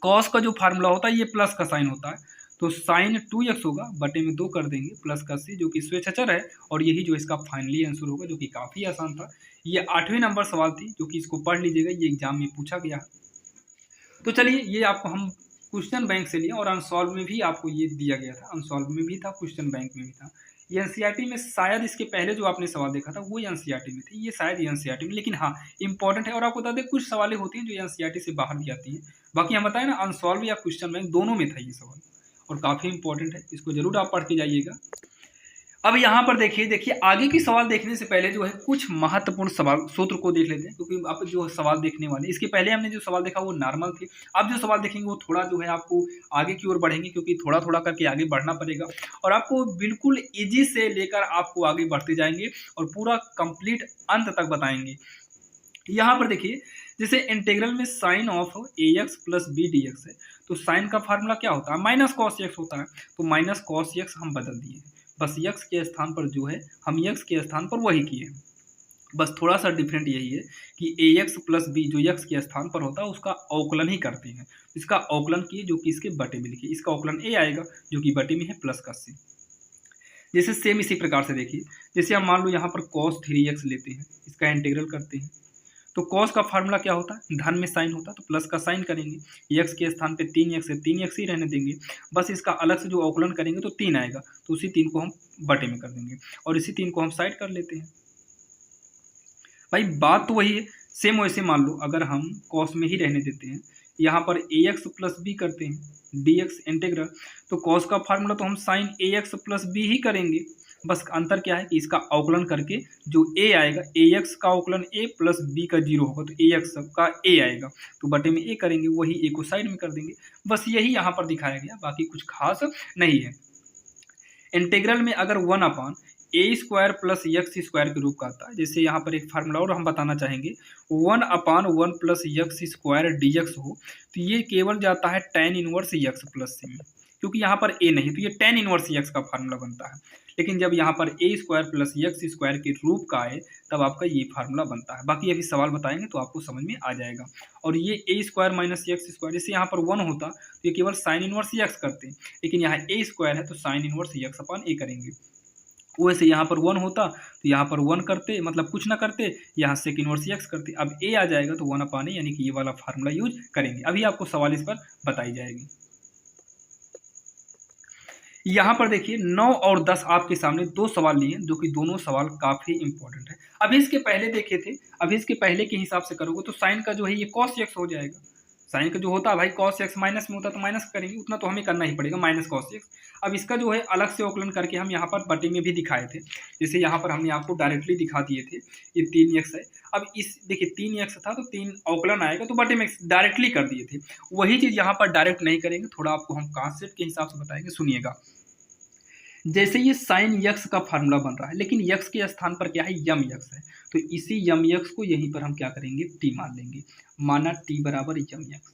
cos का जो फार्मूला होता है ये प्लस का साइन होता है, तो साइन 2x होगा, बटे में 2 कर देंगे, प्लस का c जो कि स्वेच्छाचार है, और यही जो इसका फाइनली आंसर होगा, जो कि काफ़ी आसान था। ये 8वें नंबर सवाल थी, जो कि इसको पढ़ लीजिएगा, ये एग्जाम में पूछा गया है। तो चलिए ये आपको हम क्वेश्चन बैंक से लिए, और अनसॉल्व में भी आपको ये दिया गया था, अनसॉल्व में भी था, क्वेश्चन बैंक में भी था। ये एनसीईआरटी में शायद इसके पहले जो आपने सवाल देखा था वो एनसीईआरटी में थी, ये शायद एनसीईआरटी में, लेकिन हाँ इंपॉर्टेंट है। और आपको बता दें कुछ सवालें होती हैं जो एनसीईआरटी से बाहर भी आती हैं, बाकी हम बताएं ना अनसॉल्व या क्वेश्चन बैंक दोनों में था ये सवाल, और काफ़ी इंपॉर्टेंट है, इसको जरूर आप पढ़ के जाइएगा। अब यहाँ पर देखिए आगे की सवाल देखने से पहले जो है कुछ महत्वपूर्ण सवाल सूत्र को देख लेते हैं, क्योंकि आप जो सवाल देखने वाले, इसके पहले हमने जो सवाल देखा वो नॉर्मल थे, अब जो सवाल देखेंगे वो थोड़ा जो है आपको आगे की ओर बढ़ेंगे, क्योंकि थोड़ा थोड़ा करके आगे बढ़ना पड़ेगा, और आपको बिल्कुल ईजी से लेकर आपको आगे बढ़ते जाएंगे और पूरा कंप्लीट अंत तक बताएंगे। यहाँ पर देखिए जैसे इंटीग्रल में sine of ax plus b d x है, तो साइन का फार्मूला क्या होता है, माइनस कॉस एक्स होता है। तो माइनस कॉस एक्स हम बदल दिए हैं, बस यक्स के स्थान पर जो है हम यक्स के स्थान पर वही किए हैं। बस थोड़ा सा डिफरेंट यही है कि ए एक्स प्लस बी जो यक्स के स्थान पर होता है उसका अवकलन ही करते हैं। इसका अवकलन किए जो कि इसके बटे में लिखिए, इसका अवकलन ए आएगा जो कि बटे में है प्लस का सी। जैसे सेम इसी प्रकार से देखिए, जैसे हम मान लो यहाँ पर cos 3x लेते हैं, इसका इंटीग्रल करते हैं, तो cos का फार्मूला क्या होता है, धन में साइन होता है, तो प्लस का साइन करेंगे, x के स्थान पे 3x है 3x ही रहने देंगे, बस इसका अलग से जो अवकलन करेंगे तो 3 आएगा, तो उसी 3 को हम बटे में कर देंगे और इसी 3 को हम साइड कर लेते हैं। भाई बात तो वही है, सेम वैसे मान लो अगर हम cos में ही रहने देते हैं, यहाँ पर ax प्लस बी करते हैं dx इंटीग्रल, तो cos का फार्मूला तो हम साइन ax प्लस बी ही करेंगे, बस अंतर क्या है कि इसका अवकलन करके जो a आएगा ax का अवकलन a प्लस b का 0 होगा तो ax का a आएगा, तो बटे में a करेंगे, वही a को साइड में कर देंगे, बस यही यहाँ पर दिखाया गया, बाकी कुछ खास नहीं है। इंटीग्रल में अगर 1 ए स्क्वायर प्लस यक्स स्क्वायर के रूप का आता है, जैसे यहाँ पर एक फार्मूला और हम बताना चाहेंगे, 1/1 प्लस यक्स स्क्वायर dx हो, तो ये केवल जाता है tan इनवर्स यक्स प्लस सी में, क्योंकि यहाँ पर a नहीं, तो ये tan इनवर्स यक्स का फार्मूला बनता है। लेकिन जब यहाँ पर ए स्क्वायर प्लस यक्स स्क्वायर के रूप का आए तब आपका ये फार्मूला बनता है। बाकी अभी सवाल बताएंगे तो आपको समझ में आ जाएगा। और ये ए स्क्वायर माइनस यक्स स्क्वायर, जैसे यहाँ पर 1 होता तो ये केवल साइन इनवर्स यक्स करते हैं, लेकिन यहाँ ए स्क्वायर है तो साइन इनवर्स यक्स अपॉन ए करेंगे। वैसे यहाँ पर 1 होता तो यहाँ पर 1 करते, मतलब कुछ ना करते, यहाँ सेक इनवर्स यक्स करते। अब ए आ जाएगा तो 1/a, यानी कि ये वाला फार्मूला यूज करेंगे। अभी आपको सवाल इस पर बताई जाएगी। यहाँ पर देखिए 9 और 10 आपके सामने 2 सवाल लिए, जो कि दोनों सवाल काफ़ी इंपॉर्टेंट है। अभी इसके पहले देखे थे, अभी इसके पहले के हिसाब से करोगे तो साइन का जो है ये कॉस एक्स हो जाएगा। साइन का जो होता है भाई कॉस एक्स माइनस में होता तो माइनस करेंगे, उतना तो हमें करना ही पड़ेगा, माइनस कॉस एक्स। अब इसका जो है अलग से अवकलन करके हम यहाँ पर बटे में भी दिखाए थे, जैसे यहाँ पर हमने आपको डायरेक्टली दिखा दिए थे, ये 3x है। अब इस देखिए 3x था तो 3 अवकलन आएगा तो बटे में डायरेक्टली कर दिए थे, वही चीज़ यहाँ पर डायरेक्ट नहीं करेंगे, थोड़ा आपको हम कॉन्सेप्ट के हिसाब से बताएंगे, सुनिएगा। जैसे ये साइन यक्स का फार्मूला बन रहा है, लेकिन यक्स के स्थान पर क्या है, यम यक्स है, तो इसी यम यक्स को यहीं पर हम क्या करेंगे, टी मान लेंगे, माना टी बराबर यम यक्स।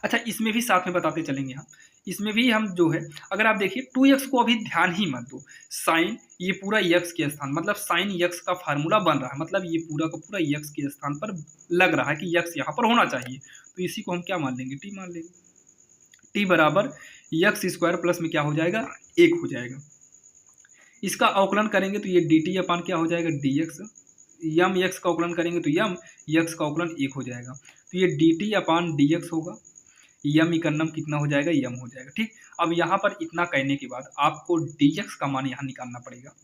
अच्छा, इसमें भी साथ में बताते चलेंगे हम, इसमें भी हम जो है, अगर आप देखिए 2x को अभी ध्यान ही मत दो, साइन ये पूरा यक्स के स्थान, मतलब साइन यक्स का फार्मूला बन रहा है, मतलब ये पूरा का पूरा यक्स के स्थान पर लग रहा है कि यक्स यहाँ पर होना चाहिए, तो इसी को हम क्या मान लेंगे, टी मान लेंगे। टी बराबर यक्स स्क्वायर प्लस में क्या हो जाएगा, 1 हो जाएगा। इसका अवकलन करेंगे तो ये डी टी अपान क्या हो जाएगा, डी एक्स। यम यक्स का अवकलन करेंगे तो यम यक्स का अवकलन 1 हो जाएगा, तो ये D T upon D x होगा, यम इकन्नम कितना हो जाएगा, यम हो जाएगा। ठीक, अब यहाँ पर इतना कहने के बाद आपको डी एक्स का मान यहाँ निकालना पड़ेगा,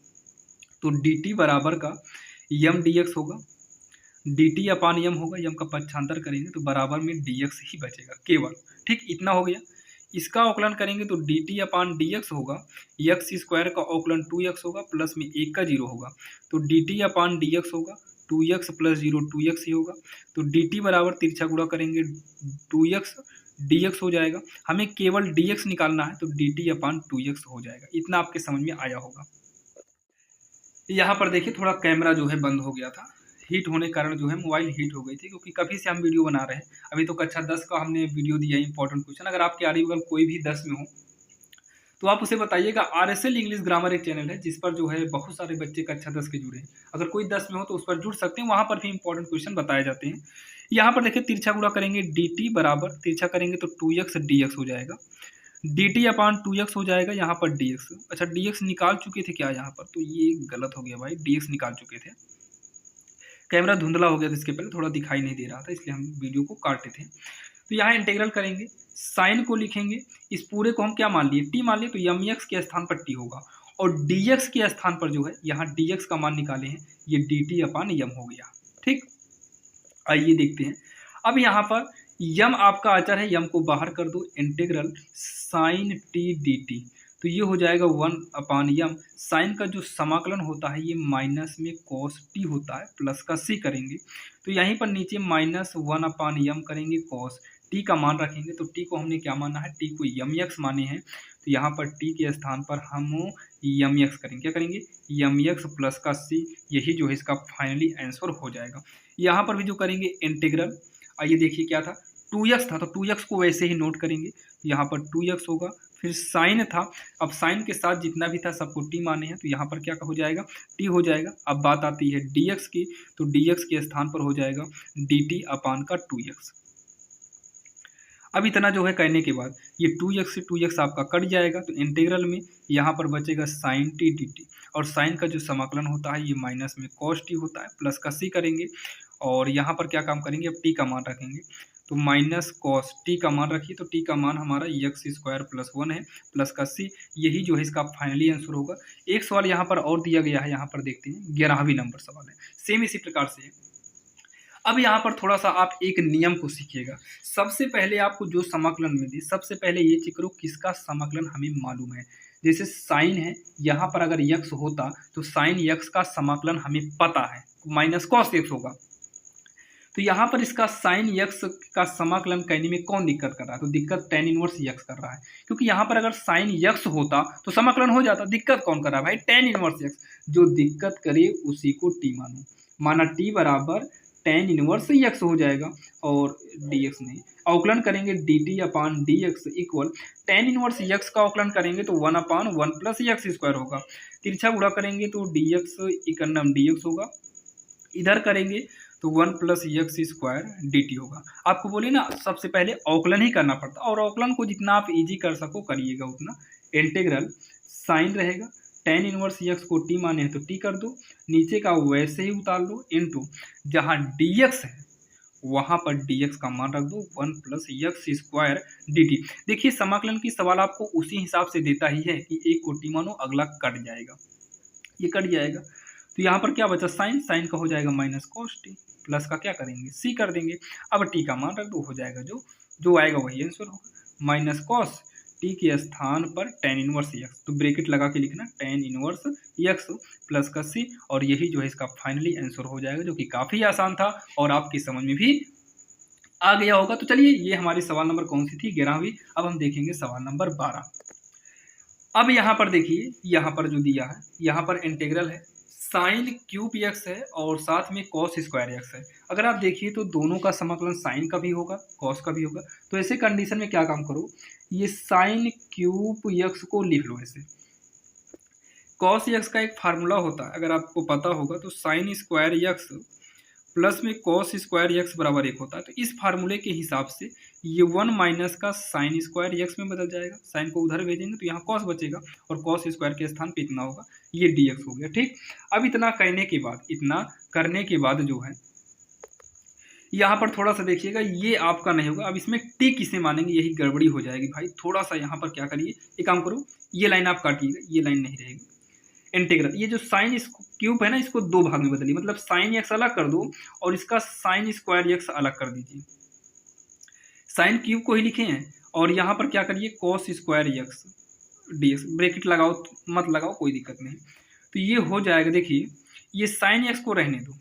तो डी टी बराबर का यम डी एक्स होगा, डी टी अपान यम होगा, यम का पक्षांतर करेंगे तो बराबर में डी एक्स ही बचेगा केवल। ठीक, इतना हो गया। इसका अवकलन करेंगे तो D T upon D x होगा, यक्स स्क्वायर का अवकलन 2x होगा, प्लस में 1 का 0 होगा, तो D T upon D x होगा, 2x प्लस 0 2x ही होगा, तो डी टी बराबर तिरछा गुणा करेंगे 2x dx हो जाएगा। हमें केवल dx निकालना है तो dt अपान 2x हो जाएगा। इतना आपके समझ में आया होगा। यहाँ पर देखिए थोड़ा कैमरा जो है बंद हो गया था, हीट होने के कारण जो है मोबाइल हीट हो गई थी, क्योंकि कभी से हम वीडियो बना रहे हैं। अभी तो कक्षा 10 का हमने वीडियो दिया है, इंपॉर्टेंट क्वेश्चन। अगर आपके आर कोई भी 10 में हो तो आप उसे बताइएगा। RSL इंग्लिश ग्रामर एक चैनल है जिस पर जो है बहुत सारे बच्चे कक्षा 10 के जुड़े हैं। अगर कोई 10 में हो तो उस पर जुड़ सकते हैं, वहाँ पर भी इंपॉर्टेंट क्वेश्चन बताए जाते हैं। यहाँ पर देखिए तिरछा गुणा करेंगे, dt बराबर तिरछा करेंगे तो 2x dx हो जाएगा, dt अपान 2x हो जाएगा, यहाँ पर dx। अच्छा dx निकाल चुके थे क्या यहाँ पर, तो ये गलत हो गया भाई, dx निकाल चुके थे। कैमरा धुंधला हो गया था इसके पहले, थोड़ा दिखाई नहीं दे रहा था, इसलिए हम वीडियो को काटे थे। तो यहाँ इंटीग्रल करेंगे, साइन को लिखेंगे, इस पूरे को हम क्या मान लिए, टी मान लिए, तो यम एक्स के स्थान पर टी होगा, और dx के स्थान पर जो है यहाँ dx का मान निकाले हैं, ये dt अपान यम हो गया। ठीक, आइए देखते हैं। अब यहाँ पर यम आपका अचर है, यम को बाहर कर दो, integral sine t d t, तो ये हो जाएगा 1 अपान यम। साइन का जो समाकलन होता है ये माइनस में कॉस टी होता है, प्लस का सी करेंगे, तो यहीं पर नीचे माइनस 1 अपान यम करेंगे, कॉस टी का मान रखेंगे, तो टी को हमने क्या माना है, टी को यम एक्स माने हैं, तो यहाँ पर टी के स्थान पर हम यम एक्स करेंगे, क्या करेंगे, यम एक्स प्लस का सी, यही जो है इसका फाइनली आंसर हो जाएगा। यहाँ पर भी जो करेंगे इंटीग्रल, आइए देखिए क्या था, 2x था तो 2x को वैसे ही नोट करेंगे, यहाँ पर 2x होगा। फिर साइन था, अब साइन के साथ जितना भी था सबको t माने हैं तो यहाँ पर क्या हो जाएगा, t हो जाएगा। अब बात आती है dx की, तो dx के स्थान पर हो जाएगा dt अपान का 2x। अब इतना जो है करने के बाद ये 2x से 2x आपका कट जाएगा, तो इंटीग्रल में यहाँ पर बचेगा साइन टी dt, और साइन का जो समाकलन होता है ये माइनस में cos t होता है, प्लस का c करेंगे और यहाँ पर क्या काम करेंगे, अब t का मान रखेंगे, तो माइनस cos t का मान रखिए, तो t का मान हमारा x स्क्वायर प्लस 1 है, प्लस का c, यही जो है इसका फाइनली आंसर होगा। एक सवाल यहाँ पर और दिया गया है, यहाँ पर देखते हैं 11वीं नंबर सवाल है, सेम इसी प्रकार से है। अब यहाँ पर थोड़ा सा आप एक नियम को सीखिएगा। सबसे पहले आपको जो समाकलन में दी, सबसे पहले ये चेक करो किसका समाकलन हमें मालूम है। जैसे साइन है, यहाँ पर अगर यक्स होता तो साइन यक्स का समाकलन हमें पता है, माइनस कॉस एक्स होगा। तो यहाँ पर इसका साइन यक्स का समाकलन करने में कौन दिक्कत कर रहा है, तो दिक्कत टेन इनवर्स यक्स कर रहा है, क्योंकि यहाँ पर अगर साइन यक्स होता तो समाकलन हो जाता। दिक्कत कौन कर रहा है भाई, टेन इनवर्स यक्स। जो दिक्कत करे उसी को टी मानो, माना टी बराबर टेन इनवर्स यक्स हो जाएगा, और dx नहीं, अवकलन करेंगे dt अपान dx equal tan inverse x का अवकलन करेंगे तो 1 अपान 1 प्लस यक्स स्क्वायर होगा। तिरछा गुणा करेंगे तो dx इकन्नम dx होगा, इधर करेंगे तो 1 प्लस यक्स स्क्वायर dt होगा। आपको बोले ना सबसे पहले अवकलन ही करना पड़ता, और अवकलन को जितना आप इजी कर सको करिएगा उतना। इंटीग्रल साइन रहेगा, टेन इनवर्स यक्स को t माने हैं तो t कर दो, नीचे का वैसे ही उतार लो, इनटू जहाँ dx है वहाँ पर dx का मान रख दो 1 प्लस यक्स स्क्वायर dt। देखिए समाकलन की सवाल आपको उसी हिसाब से देता ही है कि एक को t मानो, अगला कट जाएगा, ये कट जाएगा, तो यहाँ पर क्या बचा साइन, साइन का हो जाएगा माइनस कॉस टी, प्लस का क्या करेंगे c कर देंगे। अब t का मान रख दो, हो जाएगा जो आएगा वही आंसर होगा, माइनस कॉस टी के स्थान पर टेन इनवर्स यक्स, तो ब्रैकेट लगा के लिखना टेन इनवर्स यक्स प्लस का सी, और यही जो है इसका फाइनली आंसर हो जाएगा, जो कि काफ़ी आसान था और आपकी समझ में भी आ गया होगा। तो चलिए ये हमारी सवाल नंबर कौन सी थी, 11वीं। अब हम देखेंगे सवाल नंबर 12। अब यहाँ पर देखिए, यहाँ पर जो दिया है, यहाँ पर इंटीग्रल है साइन क्यूब एक्स है और साथ में कॉस स्क्वायर एक्स है। अगर आप देखिए तो दोनों का समाकलन साइन का भी होगा कॉस का भी होगा, तो ऐसे कंडीशन में क्या काम करो, ये साइन क्यूब एक्स को लिख लो ऐसे। कॉस एक्स का एक फार्मूला होता है, अगर आपको पता होगा, तो साइन स्क्वायर एक्स प्लस में कॉस स्क्वायर एक्स बराबर 1 होता है। तो इस फार्मूले के हिसाब से ये 1 माइनस का साइन स्क्वायर एक्स में बदल जाएगा, साइन को उधर भेजेंगे तो यहाँ कॉस बचेगा, और कॉस स्क्वायर के स्थान पे इतना होगा, ये dx हो गया। ठीक, अब इतना करने के बाद जो है यहाँ पर थोड़ा सा देखिएगा, ये आपका नहीं होगा। अब इसमें टी किसे मानेंगे, यही गड़बड़ी हो जाएगी भाई। थोड़ा सा यहाँ पर क्या करिए, एक काम करो, ये लाइन आप काटिएगा, ये लाइन नहीं रहेगी। इंटीग्रल, ये जो साइन क्यूब है ना, इसको दो भाग में बदलिए, मतलब साइन एक्स अलग कर दो और इसका साइन स्क्वायर एक्स अलग कर दीजिए। साइन क्यूब को ही लिखे हैं, और यहाँ पर क्या करिए, cos square x dx, bracket लगाओ मत लगाओ कोई दिक्कत नहीं, तो ये हो जाएगा। देखिए ये साइन एक्स को रहने दो,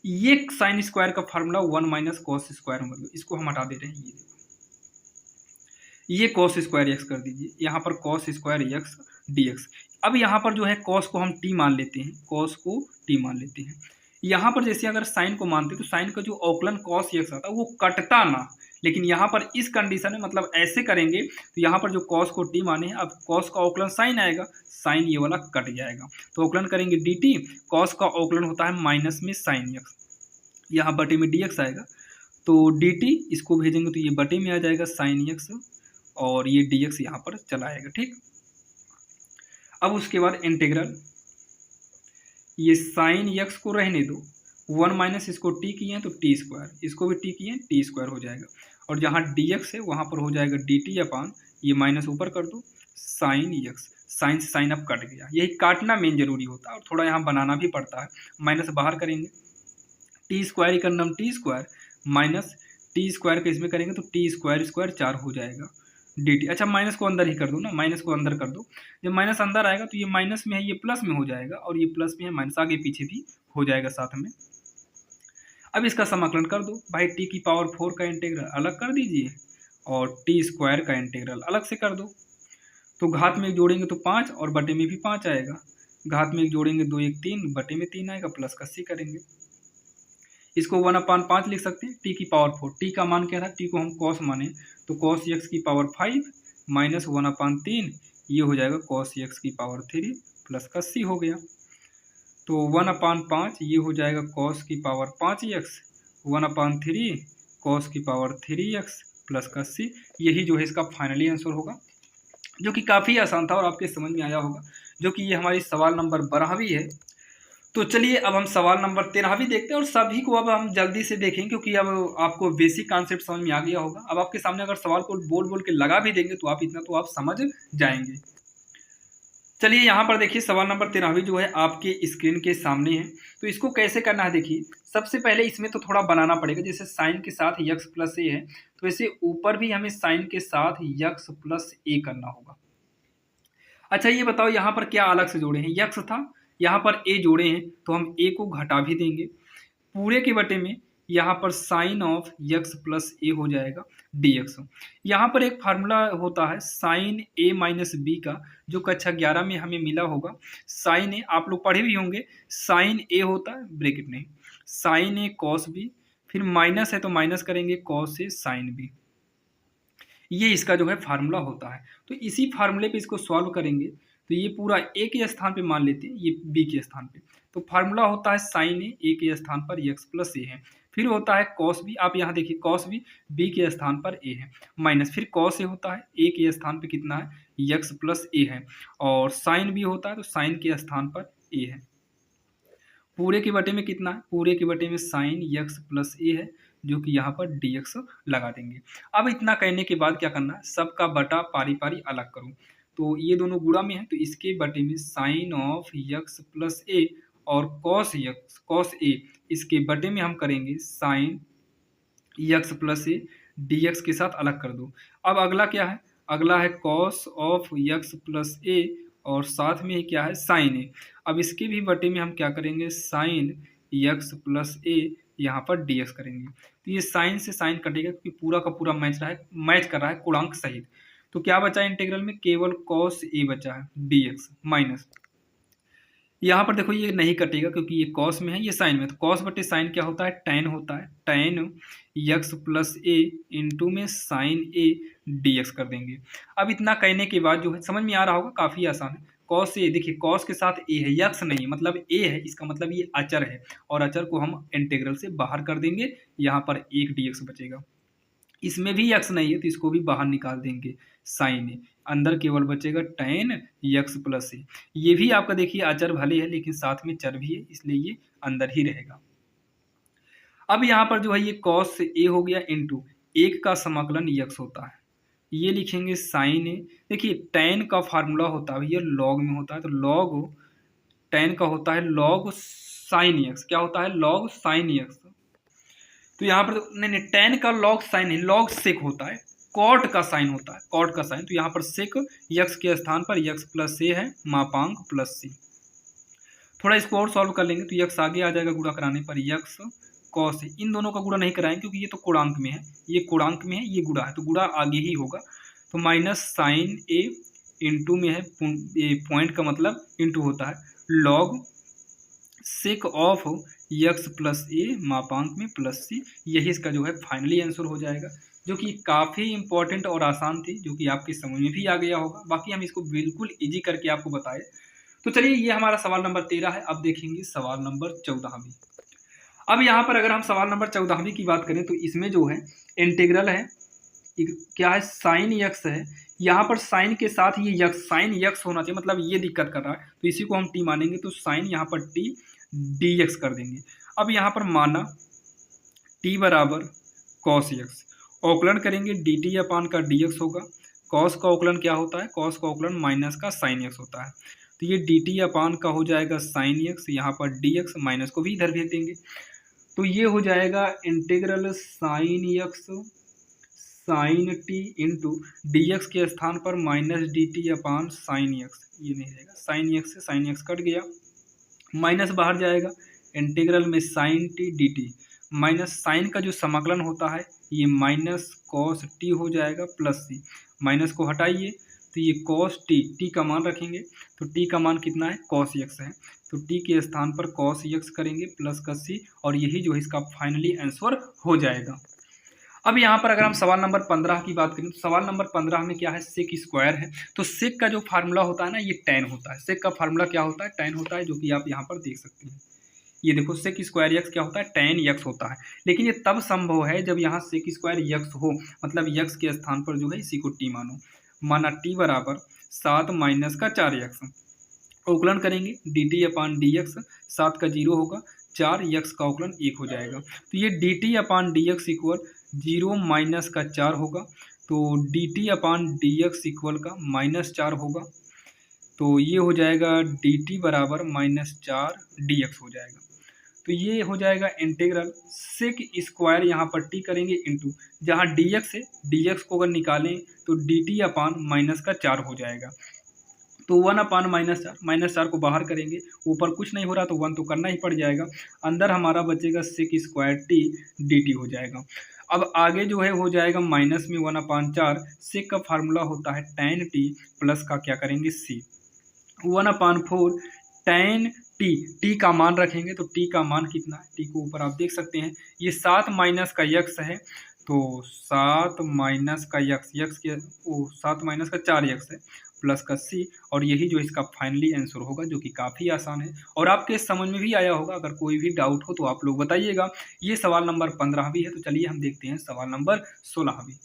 ये साइन स्क्वायर का फार्मूला 1 माइनस कॉस स्क्वायर में बदलो, इसको हम हटा दे रहे हैं, ये कॉस स्क्वायर एक्स कर दीजिए, यहाँ पर कॉस स्क्वायर एक्स डीएक्स। अब यहाँ पर जो है कॉस को हम टी मान लेते हैं, कॉस को टी मान लेते हैं। यहाँ पर जैसे अगर साइन को मानते तो साइन का जो अवकलन कॉस एक्स आता है वो कटता ना, लेकिन यहाँ पर इस कंडीशन में मतलब ऐसे करेंगे तो यहाँ पर जो कॉस को टी माने हैं, अब कॉस का अवकलन साइन आएगा, साइन ये वाला कट जाएगा, तो अवकलन करेंगे डी टी, कॉस का अवकलन होता है माइनस में साइन एक्स, यहाँ बटे में डी एक्स आएगा, तो डी टी इसको भेजेंगे तो ये बटे में आ जाएगा साइन एक्स, और ये डी एक्स यहाँ पर चला आएगा। ठीक, अब उसके बाद इंटीग्रल, ये साइन एक्स को रहने दो, 1 माइनस इसको टी किए हैं तो टी स्क्वायर, इसको भी टी किए हैं, टी स्क्वायर हो जाएगा, और जहाँ डी एक्स है वहाँ पर हो जाएगा डी टी अपान, ये माइनस ऊपर कर दो साइन एक्स, साइन से साइन अब कट गया, यही काटना मेन जरूरी होता है और थोड़ा यहाँ बनाना भी पड़ता है। माइनस बाहर करेंगे, टी स्क्वायर का नाम T square minus T square के इसमें करेंगे तो टी स्क्वायर स्क्वायर 4 हो जाएगा डी टी। अच्छा माइनस को अंदर ही कर दो ना, माइनस को अंदर कर दो, जब माइनस अंदर आएगा तो ये माइनस में है ये प्लस में हो जाएगा, और ये प्लस में है माइनस आगे पीछे भी हो जाएगा साथ में। अब इसका समाकलन कर दो भाई, टी की पावर 4 का इंटीग्रल अलग कर दीजिए और टी स्क्वायर का इंटीग्रल अलग से कर दो, तो घात में एक जोड़ेंगे तो 5 और बटे में भी 5 आएगा, घात में एक जोड़ेंगे 2 1 3, बटे में 3 आएगा, प्लस का सी करेंगे। इसको 1/5 लिख सकते हैं, टी की पावर 4। टी का मान क्या था, टी को हम कॉस माने तो कॉस एक्स की पावर 5 माइनस 1/3, ये हो जाएगा कॉस एक्स की पावर 3 प्लस का सी हो गया। तो 1/5 ये हो जाएगा कॉस की पावर 5x, 1/3 कॉस की पावर 3x प्लस का सी। यही जो है इसका फाइनली आंसर होगा, जो कि काफ़ी आसान था और आपके समझ में आया होगा, जो कि ये हमारी सवाल नंबर 12वीं है। तो चलिए अब हम सवाल नंबर 13वीं देखते हैं, और सभी को अब हम जल्दी से देखें क्योंकि अब आपको बेसिक कॉन्सेप्ट समझ में आ गया होगा। अब आपके सामने अगर सवाल को बोल बोल के लगा भी देंगे तो आप इतना तो आप समझ जाएंगे। चलिए यहाँ पर देखिए सवाल नंबर 13वीं जो है आपके स्क्रीन के सामने है। तो इसको कैसे करना है, देखिए सबसे पहले इसमें तो थोड़ा बनाना पड़ेगा। जैसे साइन के साथ यक्स प्लस ए है, तो ऐसे ऊपर भी हमें साइन के साथ यक्स प्लस ए करना होगा। अच्छा ये बताओ यहाँ पर क्या अलग से जोड़े हैं, यक्स था, यहाँ पर ए जोड़े हैं तो हम ए को घटा भी देंगे। पूरे के बटे में यहाँ पर साइन ऑफ यक्स प्लस ए हो जाएगा dx। यहाँ पर एक फार्मूला होता है साइन ए माइनस बी का, जो कक्षा 11 में हमें मिला होगा। साइन ए आप लोग पढ़े भी होंगे, साइन ए होता है ब्रैकेट नहीं, साइन ए कॉस बी, फिर माइनस है तो माइनस करेंगे कॉस ए साइन बी। ये इसका जो है फार्मूला होता है। तो इसी फार्मूले पे इसको सॉल्व करेंगे तो ये पूरा ए के स्थान पे मान लेते हैं, ये बी के स्थान पे। तो फार्मूला होता है साइन ए के स्थान पर एक्स प्लस ए है, फिर होता है कॉस बी, आप यहाँ देखिए कॉस बी के स्थान पर ए है, माइनस फिर कॉस ए होता है ए के स्थान पे कितना है, एक्स प्लस ए है, और साइन बी होता है तो साइन के स्थान पर ए है। पूरे के बटे में कितना है, पूरे के बटे में साइन एक्स प्लस ए है, जो कि यहाँ पर dx लगा देंगे। अब इतना कहने के बाद क्या करना है, सबका बटा पारी पारी अलग करूँ। तो ये दोनों गुणा में है तो इसके बटे में साइन ऑफ यक्स प्लस ए और कॉस ए, इसके बटे में हम करेंगे साइन यक्स प्लस ए, dx के साथ अलग कर दो। अब अगला क्या है, अगला है कॉस ऑफ यक्स प्लस ए और साथ में ही क्या है साइन ए। अब इसके भी बटे में हम क्या करेंगे, साइन यक्स प्लस ए, यहाँ पर dx करेंगे। तो ये साइन से साइन कटेगा क्योंकि पूरा का पूरा मैच कर रहा है गुणांक सहित। तो क्या बचा है इंटीग्रल में, केवल कॉस ए बचा है dx माइनस, यहाँ पर देखो ये नहीं कटेगा क्योंकि ये कॉस में है ये साइन में, तो कॉस बटे साइन क्या होता है, टैन होता है, टैन यक्स प्लस ए इंटू में साइन ए dx कर देंगे। अब इतना कहने के बाद जो है समझ में आ रहा होगा, काफ़ी आसान है। कॉस ए, देखिए कॉस के साथ ए है, यक्स नहीं मतलब ए है, इसका मतलब ये अचर है, और अचर को हम इंटीग्रल से बाहर कर देंगे, यहाँ पर एक dx बचेगा। इसमें भी यक्स नहीं है तो इसको भी बाहर निकाल देंगे, साइन ए, अंदर केवल बचेगा टैन यक्स प्लस ए। ये भी आपका देखिए अचर भले है लेकिन साथ में चर भी है, इसलिए ये अंदर ही रहेगा। अब यहाँ पर जो है ये कॉस ए हो गया इंटू एक का समाकलन यक्स होता है, ये लिखेंगे साइन ए। देखिए टैन का फार्मूला होता है भैया लॉग में होता है, तो लॉग टैन का होता है लॉग साइन एक्स, क्या होता है लॉग साइन एक्स। तो यहाँ पर नहीं टैन का लॉग साइन है, लॉग सेक होता है, कॉट का साइन होता है, कॉट का साइन। तो यहाँ पर सेक यक्स के स्थान पर यक्स प्लस ए है, मापांक प्लस सी। थोड़ा इसको और सॉल्व कर लेंगे तो यक्स आगे आ जाएगा गुणा कराने पर, यक्स कॉस ए, इन दोनों का गुणा नहीं कराएंगे क्योंकि ये तो कोणांक में है, ये कोणांक में है, ये गुणा है तो गुणा आगे ही होगा। तो माइनस साइन ए इंटू में है, पॉइंट का मतलब इंटू होता है, log sec of x plus a मापांक में प्लस सी। यही इसका जो है फाइनली आंसर हो जाएगा, जो कि काफ़ी इंपॉर्टेंट और आसान थी, जो कि आपके समझ में भी आ गया होगा। बाकी हम इसको बिल्कुल इजी करके आपको बताए। तो चलिए ये हमारा सवाल नंबर 13 है। अब देखेंगे सवाल नंबर 14वीं। अब यहाँ पर अगर हम सवाल नंबर 14वीं की बात करें तो इसमें जो है इंटीग्रल है, क्या है साइन यक्स है, यहाँ पर साइन के साथ ये यक्स, साइन यक्स होना चाहिए, मतलब ये दिक्कत कर रहा है तो इसी को हम टी मानेंगे, तो साइन यहाँ पर टी dx कर देंगे। अब यहाँ पर माना t बराबर कॉस एक्स, अवकलन करेंगे dt अपान का dx होगा। कॉस का अवकलन क्या होता है, कॉस का अवकलन माइनस का साइन एक्स होता है, तो ये dt अपान का हो जाएगा साइन एक्स, यहाँ पर dx माइनस को भी इधर भेज देंगे, तो ये हो जाएगा integral sine x sine t into dx के स्थान पर minus dt upon sine x, ये नहीं रहेगा, साइन एक्स से साइन एक्स कट गया, माइनस बाहर जाएगा, इंटीग्रल में sine t d t, minus sine का जो समाकलन होता है ये माइनस कॉस टी हो जाएगा प्लस सी, माइनस को हटाइए तो ये कॉस टी, टी का मान रखेंगे तो टी का मान कितना है कॉस एक्स है, तो टी के स्थान पर कॉस एक्स करेंगे प्लस का सी, और यही जो है इसका फाइनली आंसर हो जाएगा। अब यहाँ पर अगर हम सवाल नंबर 15 की बात करें तो सवाल नंबर 15 में क्या है, सेक स्क्वायर है। तो सेक का जो फार्मूला होता है ना, ये tan होता है। सेक का फार्मूला क्या होता है, tan होता है, जो कि आप यहाँ पर देख सकते हैं। ये देखो सेक स्क्वायर एक्स क्या होता है, tan एक्स होता है। लेकिन ये तब संभव है जब यहाँ सेक स्क्वायर एक्स हो, मतलब एक्स के स्थान पर जो है इसी को टी मानो। माना टी बराबर 7 माइनस का 4x, अवकलन करेंगे D T upon D x, 7 का 0 होगा, 4x का अवकलन 1 हो जाएगा। तो ये D T upon D x equal 0 minus का 4 होगा, तो D T upon D x equal का -4 होगा। तो ये हो जाएगा डी टी बराबर -4 डी एक्स हो जाएगा। तो ये हो जाएगा इंटीग्रल सेक स्क्वायर, यहाँ पर टी करेंगे इंटू, जहाँ डी एक्स है डी एक्स को अगर निकालें तो डी टी अपान -4 हो जाएगा। तो 1 अपान -4 को बाहर करेंगे, ऊपर कुछ नहीं हो रहा तो 1 तो करना ही पड़ जाएगा। अंदर हमारा बचेगा sec square t d t हो जाएगा। अब आगे जो है हो जाएगा माइनस में 1/4, सेक का फार्मूला होता है tan टी प्लस का क्या करेंगे सी, 1/4 tan टी, टी का मान रखेंगे तो टी का मान कितना है, टी को ऊपर आप देख सकते हैं, ये 7 माइनस का यक्स है, तो 7 माइनस का यक्स के 7 माइनस का 4x है प्लस का सी, और यही जो इसका फाइनली आंसर होगा, जो कि काफ़ी आसान है और आपके समझ में भी आया होगा। अगर कोई भी डाउट हो तो आप लोग बताइएगा। ये सवाल नंबर 15 भी है, तो चलिए हम देखते हैं सवाल नंबर 16 भी।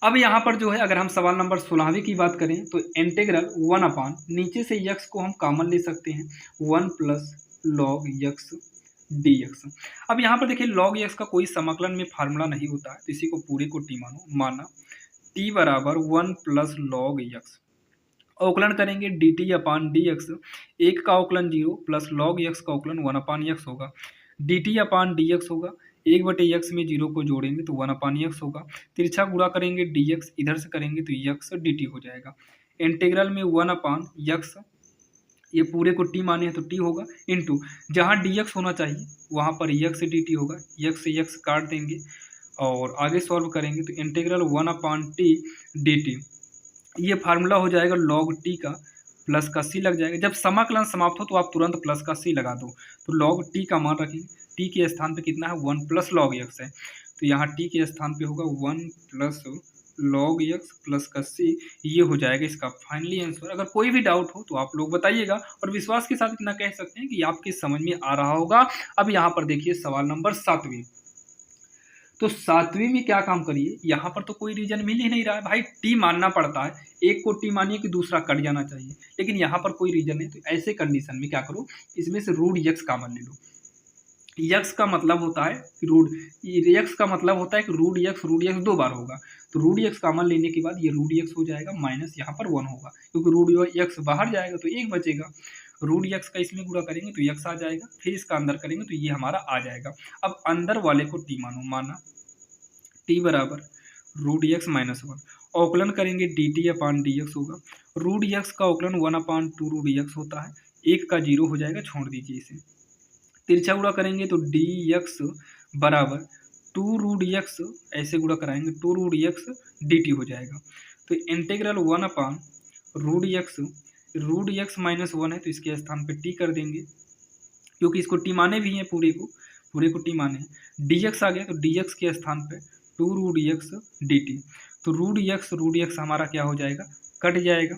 अब यहाँ पर जो है अगर हम सवाल नंबर 16वीं की बात करें तो इंटीग्रल 1 अपान, नीचे से यक्स को हम कॉमन ले सकते हैं, 1 plus log x D x. अब यहाँ पर देखिए लॉग यक्स का कोई समाकलन में फार्मूला नहीं होता है, तो इसी को पूरे को टी मानो। माना टी बराबर 1 प्लस लॉग यक्स, अवकलन करेंगे D T upon D x, एक का अवकलन 0 प्लस लॉग यक्स का अवकलन 1 अपान यक्स होगा, D T upon D x होगा, 1/x में 0 को जोड़ेंगे तो 1 अपान एक्स होगा, तिरछा गुणा करेंगे डी एक्स, इधर से करेंगे तो एक्स डी टी हो जाएगा। इंटीग्रल में 1 अपान एक्स, ये पूरे को टी माने हैं तो टी होगा, इंटू जहाँ डी एक्स होना चाहिए वहाँ पर एक्स डी टी होगा, एक्स से एक्स काट देंगे और आगे सॉल्व करेंगे तो इंटीग्रल 1 अपान टी डी टी, ये फार्मूला हो जाएगा log टी का प्लस का सी लग जाएगा। जब समाकलन समाप्त हो तो आप तुरंत प्लस का सी लगा दो, तो log टी का मान रखेंगे, टी के स्थान पे कितना है 1 प्लस लॉग एक्स है, तो यहाँ टी के स्थान पे होगा 1 प्लस लॉग एक्स प्लस का सी, ये हो जाएगा इसका फाइनली आंसर। अगर कोई भी डाउट हो तो आप लोग बताइएगा और विश्वास के साथ इतना कह सकते हैं कि आपके समझ में आ रहा होगा। अब यहाँ पर देखिए सवाल नंबर 7वीं, तो 7वीं में क्या काम करिए, यहाँ पर तो कोई रीजन मिल ही नहीं रहा है भाई, टी मानना पड़ता है, एक को टी मानिए कि दूसरा कट जाना चाहिए, लेकिन यहाँ पर कोई रीजन नहीं। तो ऐसे कंडीशन में क्या करो, इसमें से रूट यक्स कॉमन ले लो। यक्स का मतलब होता है कि यक्स का मतलब होता है कि रूट यक्स 2 बार होगा, तो रूट यक्स कॉमन लेने के बाद ये रूट यक्स हो जाएगा माइनस यहाँ पर 1 होगा, क्योंकि रूट यक्स बाहर जाएगा तो 1 बचेगा, रूट यक्स का इसमें गुणा करेंगे तो यक्स आ जाएगा, फिर इसका अंदर करेंगे तो ये हमारा आ जाएगा। अब अंदर वाले को टी मानो, माना टी बराबर रूट यक्स -1, अवकलन करेंगे D T upon D x होगा, रूट यक्स का अवकलन 1/2 रूट यक्स होता है, 1 का 0 हो जाएगा, छोड़ दीजिए इसे, तिरछा गुणा करेंगे तो डी एक्स बराबर 2 रूट यक्स, ऐसे गुणा कराएंगे 2 रूट यक्स डी टी हो जाएगा। तो इंटीग्रल 1 अपान रूट यक्स -1 है तो इसके स्थान पे टी कर देंगे, क्योंकि इसको टी माने भी हैं, पूरे को टी माने हैं। डी एक्स आ गया तो डी एक्स के स्थान पे 2 रूट यक्स डी टी, तो रूट यक्स हमारा क्या हो जाएगा, कट जाएगा,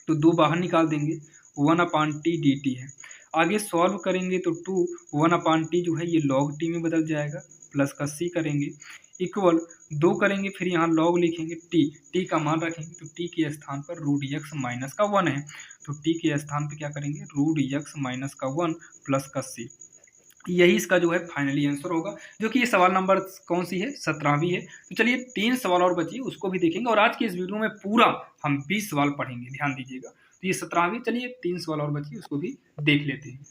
तो 2 बाहर निकाल देंगे, 1 अपान टी डी टी है। आगे सॉल्व करेंगे तो 1 अपान टी जो है ये लॉग टी में बदल जाएगा, प्लस का सी करेंगे इक्वल 2 करेंगे, फिर यहाँ लॉग लिखेंगे टी का मान रखेंगे, तो टी के स्थान पर रूट यक्स माइनस का 1 है, तो टी के स्थान पर क्या करेंगे रूट यक्स माइनस का 1 प्लस का सी, यही इसका जो है फाइनली आंसर होगा, जो कि ये सवाल नंबर कौन सी है, 17वीं है। तो चलिए 3 सवाल और बचिए, उसको भी देखेंगे और आज के इस वीडियो में पूरा हम 20 सवाल पढ़ेंगे, ध्यान दीजिएगा। तो ये 17वीं, चलिए 3 सवाल और बचिए, उसको भी देख लेते हैं।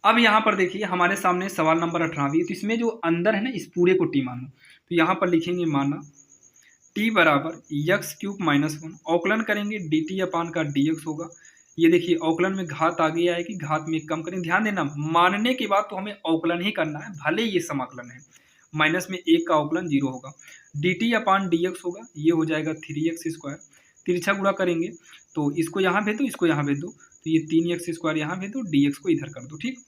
अब यहाँ पर देखिए हमारे सामने सवाल नंबर 18वीं, तो इसमें जो अंदर है ना इस पूरे को टी मानो, तो यहाँ पर लिखेंगे माना टी बराबर x³ -1, अवकलन करेंगे डी टी अपान का डी एक्स होगा, ये देखिए अवकलन में घात आगे आएगी, घात में कम करें, ध्यान देना मानने के बाद तो हमें अवकलन ही करना है, भले ये समाकलन है, माइनस में 1 का अवकलन 0 होगा, D T upon D x होगा, ये हो जाएगा 3x², तिरछा गुणा करेंगे तो इसको यहाँ भेज दो, इसको यहाँ भेज दो, तो ये 3x² यहाँ भेज दो, dx को इधर कर दो। ठीक,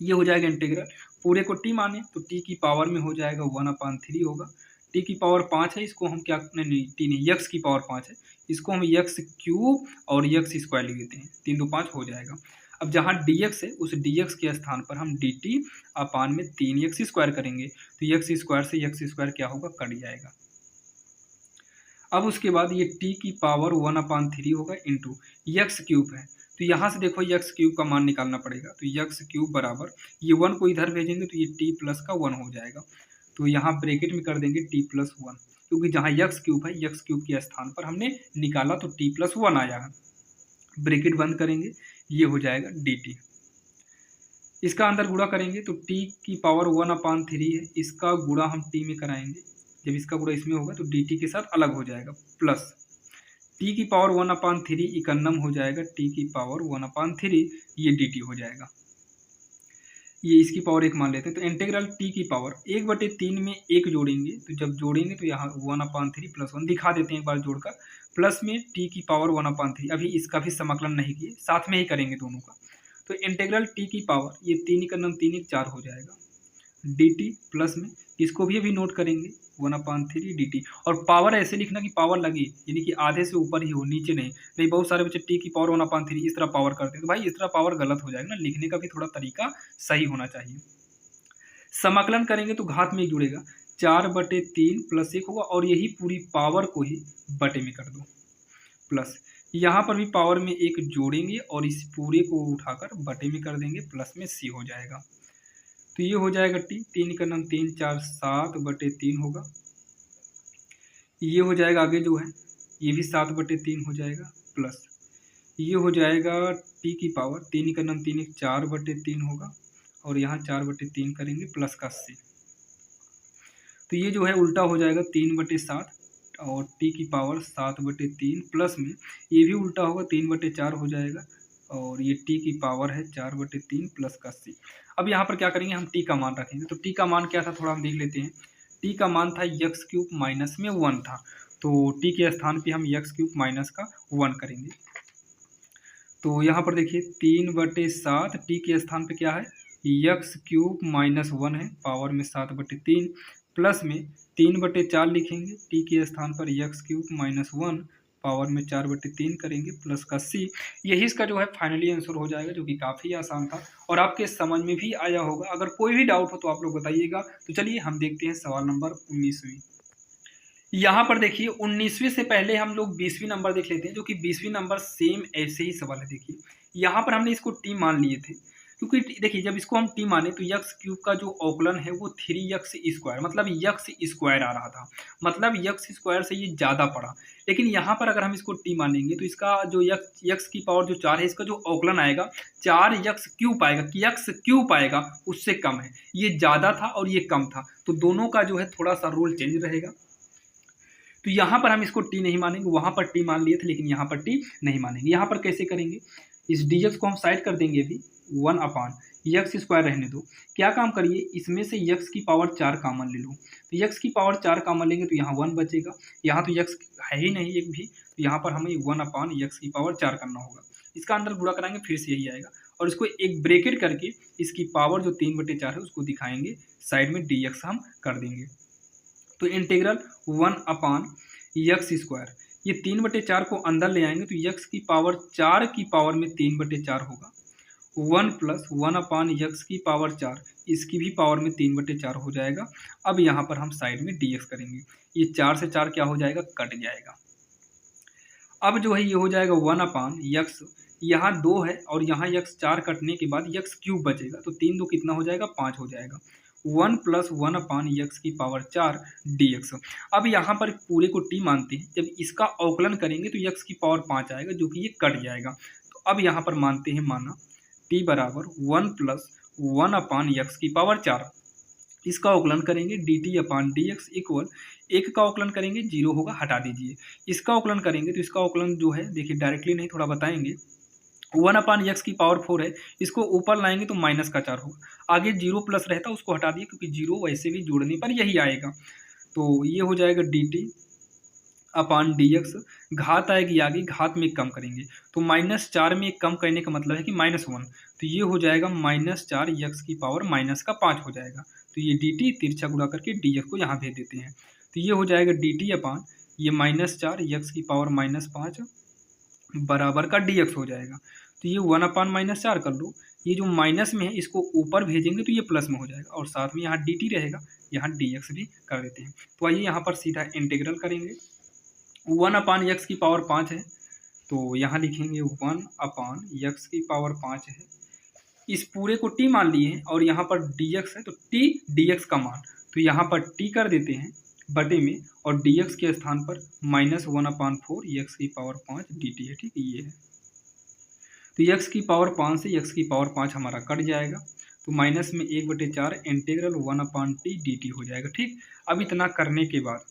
ये हो जाएगा इंटीग्रल। पूरे को t माने तो t की पावर में हो जाएगा 1/3 होगा। t की पावर 5 है, इसको हम क्या, नहीं t नहीं, x की पावर 5 है, इसको हम x³ और x² लिख देते हैं, 3 2 5 हो जाएगा। अब जहाँ dx है उस dx के स्थान पर हम dt अपान में 3x² करेंगे, तो x² से x² क्या होगा, कट जाएगा। अब उसके बाद ये t की पावर 1/3 होगा इंटू x³ है, तो यहाँ से देखो x³ का मान निकालना पड़ेगा, तो x³ बराबर ये 1 को इधर भेजेंगे तो ये t प्लस का 1 हो जाएगा, तो यहाँ ब्रैकेट में कर देंगे t प्लस 1, क्योंकि जहाँ x³ है x³ के स्थान पर हमने निकाला तो t प्लस 1 आया है। ब्रैकेट बंद करेंगे, ये हो जाएगा dt। इसका अंदर गुणा करेंगे तो t की पावर 1/3 है, इसका गुणा हम t में कराएंगे, जब इसका गुणा इसमें होगा तो dt के साथ अलग हो जाएगा, प्लस t की पावर 1/3 इकन्नम हो जाएगा, t की पावर 1/3 ये dt हो जाएगा। ये इसकी पावर 1 मान लेते हैं, तो इंटीग्रल t की पावर 1/3 में 1 जोड़ेंगे, तो जब जोड़ेंगे तो यहाँ 1/3 प्लस 1 दिखा देते हैं एक बार जोड़कर, प्लस में t की पावर 1/3, अभी इसका भी समाकलन नहीं किए, साथ में ही करेंगे दोनों का। तो इंटीग्रल t की पावर ये 3 इकन्नम 3 1 4 हो जाएगा, dt प्लस में इसको भी अभी नोट करेंगे 1/3 dt, और पावर ऐसे लिखना कि पावर लगी, यानी कि आधे से ऊपर ही हो, नीचे नहीं बहुत सारे बच्चे t की पावर 1/3 इस तरह पावर करते हैं, तो भाई इस तरह पावर गलत हो जाएगा ना, लिखने का भी थोड़ा तरीका सही होना चाहिए। समाकलन करेंगे तो घात में 1 जुड़ेगा, 4/3 प्लस 1 होगा, और यही पूरी पावर को ही बटे में कर दो, प्लस यहाँ पर भी पावर में 1 जोड़ेंगे और इस पूरे को उठाकर बटे में कर देंगे, प्लस में c हो जाएगा, तो ये हो जाएगा t, 3 इकन्नम 3 4 7/3 होगा, ये हो जाएगा आगे जो है ये भी 7/3 हो जाएगा, प्लस ये हो जाएगा t की पावर 3 इकन्नम 3 1 4/3 होगा, और यहाँ 4/3 करेंगे प्लस का c, तो ये जो है उल्टा हो जाएगा 3/7, और t की पावर 7/3 प्लस में ये भी उल्टा होगा 3/4 हो जाएगा, और ये t की पावर है 4/3 प्लस का c। अब यहाँ पर क्या करेंगे, हम t का मान रखेंगे, तो t का मान क्या था थोड़ा हम देख लेते हैं। t का मान था x³ माइनस में 1 था, तो t के स्थान पे हम x³ माइनस का 1 करेंगे, तो यहाँ पर देखिए 3/7 t के स्थान पे क्या है, x³ माइनस 1 है, पावर में 7/3 प्लस में 3/4 लिखेंगे, t के स्थान पर x³ माइनस 1 पावर में 4/3 करेंगे, प्लस का c। यही इसका जो है फाइनली आंसर हो जाएगा, जो कि काफ़ी आसान था और आपके समझ में भी आया होगा। अगर कोई भी डाउट हो तो आप लोग बताइएगा। तो चलिए हम देखते हैं सवाल नंबर 19वीं। यहाँ पर देखिए 19वीं से पहले हम लोग 20वीं नंबर देख लेते हैं, जो कि 20वीं नंबर सेम ऐसे ही सवाल है। देखिए यहाँ पर हमने इसको टी मान लिए थे, क्योंकि देखिए जब इसको हम टी माने तो x³ का जो अवकलन है वो 3x², मतलब x² आ रहा था, मतलब x² से ये ज़्यादा पड़ा। लेकिन यहाँ पर अगर हम इसको टी मानेंगे तो इसका जो x की पावर जो 4 है, इसका जो अवकलन आएगा 4x³ आएगा, कि x³ आएगा उससे कम है, ये ज़्यादा था और ये कम था, तो दोनों का जो है थोड़ा सा रूल चेंज रहेगा। तो यहाँ पर हम इसको टी नहीं मानेंगे, वहाँ पर टी मान लिए थे लेकिन यहाँ पर टी नहीं मानेंगे। यहाँ पर कैसे करेंगे, इस dx को हम साइड कर देंगे, अभी 1/x² रहने दो। क्या काम करिए, इसमें से x की पावर 4 कॉमन ले लो, तो x की पावर 4 कॉमन लेंगे तो यहाँ 1 बचेगा, यहाँ तो x है ही नहीं एक भी, तो यहाँ पर हमें 1/x की पावर 4 करना होगा। इसका अंदर गुणा कराएंगे फिर से यही आएगा, और इसको एक ब्रैकेट करके इसकी पावर जो 3/4 है उसको दिखाएंगे, साइड में dx हम कर देंगे। तो इंटीग्रल 1/x², ये 3/4 को अंदर ले आएंगे तो x की पावर 4 की पावर में 3/4 होगा, 1 + 1/x की पावर 4, इसकी भी पावर में 3/4 हो जाएगा। अब यहाँ पर हम साइड में dx करेंगे, ये 4 से 4 क्या हो जाएगा, कट जाएगा। अब जो है ये हो जाएगा 1/x, यहाँ 2 है और यहाँ x 4 कटने के बाद x³ बचेगा, तो 3 2 कितना हो जाएगा, 5 हो जाएगा, 1 + 1/x की पावर 4 dx। अब यहाँ पर पूरे को t मानते हैं, जब इसका अवकलन करेंगे तो x की पावर 5 आएगा, जो कि ये कट जाएगा। तो अब यहाँ पर मानते हैं, माना t बराबर 1 + 1/x की पावर 4, इसका अवकलन करेंगे dt/dx इक्वल, एक का अवकलन करेंगे 0 होगा, हटा दीजिए। इसका अवकलन करेंगे तो इसका अवकलन जो है देखिए डायरेक्टली नहीं, थोड़ा बताएंगे। 1/x की पावर 4 है, इसको ऊपर लाएंगे तो माइनस का 4 होगा, आगे 0 प्लस रहता उसको हटा दिए, क्योंकि 0 वैसे भी जोड़ने पर यही आएगा। तो ये हो जाएगा dt अपान डी एक्स, घात आएगी आगे, घात में कम करेंगे तो -4 में कम करने का मतलब है कि -1, तो ये हो जाएगा -4 एक्स की पावर -5 हो जाएगा। तो ये डी टी तिरछा गुणा करके डी एक्स को यहाँ भेज देते हैं, तो ये हो जाएगा डी टी अपान ये -4 एक्स की पावर -5 बराबर का डी एक्स हो जाएगा। तो ये 1/-4 कर लो, ये जो माइनस में है इसको ऊपर भेजेंगे तो ये प्लस में हो जाएगा, और साथ में यहाँ डी टी रहेगा, यहाँ डी एक्स भी कर देते हैं। तो आइए यहाँ पर सीधा इंटीग्रल करेंगे। 1/x की पावर 5 है, तो यहाँ लिखेंगे 1/x की पावर 5 है। इस पूरे को t मान लिए हैं और यहाँ पर dx है, तो t dx का मान, तो यहाँ पर t कर देते हैं बटे में, और dx के स्थान पर -1/4 x की पावर 5 dt है। ठीक, ये है। तो x की पावर 5 से x की पावर 5 हमारा कट जाएगा, तो माइनस में 1/4 इंटीग्रल 1/t dt हो जाएगा। ठीक, अब इतना करने के बाद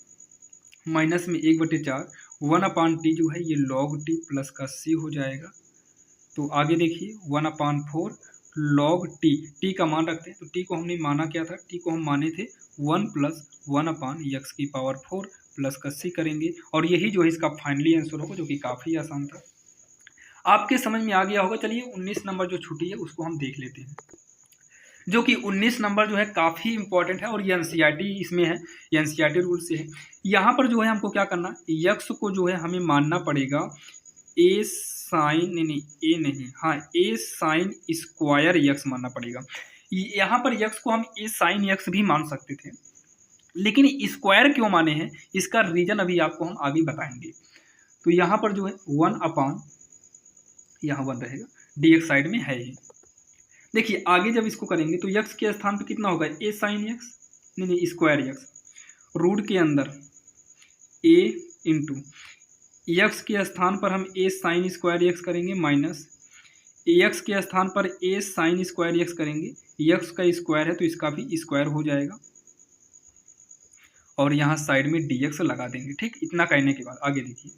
माइनस में 1/4 1/t जो है ये log t प्लस का c हो जाएगा। तो आगे देखिए 1/4 log t का मान रखते हैं, तो t को हमने माना क्या था, t को हम माने थे 1 + 1/x की पावर 4 प्लस का c करेंगे, और यही जो है इसका फाइनली आंसर होगा, जो कि काफ़ी आसान था। आपके समझ में आ गया होगा। चलिए 19 नंबर जो छुट्टी है उसको हम देख लेते हैं, जो कि 19 नंबर जो है काफ़ी इंपॉर्टेंट है, और ये एनसीईआरटी इसमें है, ये एनसीईआरटी रूल से है। यहाँ पर जो है हमको क्या करना, यक्स को जो है हमें मानना पड़ेगा ए साइन ए साइन स्क्वायर यक्स मानना पड़ेगा। यहाँ पर यक्स को हम ए साइन यक्स भी मान सकते थे, लेकिन स्क्वायर क्यों माने हैं इसका रीजन अभी आपको हम आगे बताएंगे। तो यहाँ पर जो है 1/, यहाँ 1 रहेगा, डी एक्स साइड में है ही। देखिए आगे जब इसको करेंगे तो यक्स के स्थान पर कितना होगा, a sine x, square x, root के अंदर ए इंटू यक्स के स्थान पर हम ए साइन स्क्वायर यक्स करेंगे, माइनस एक्स के स्थान पर ए साइन स्क्वायर यक्स करेंगे, यक्स का स्क्वायर है तो इसका भी स्क्वायर हो जाएगा, और यहाँ साइड में डी एक्स लगा देंगे। ठीक, इतना कहने के बाद आगे देखिए,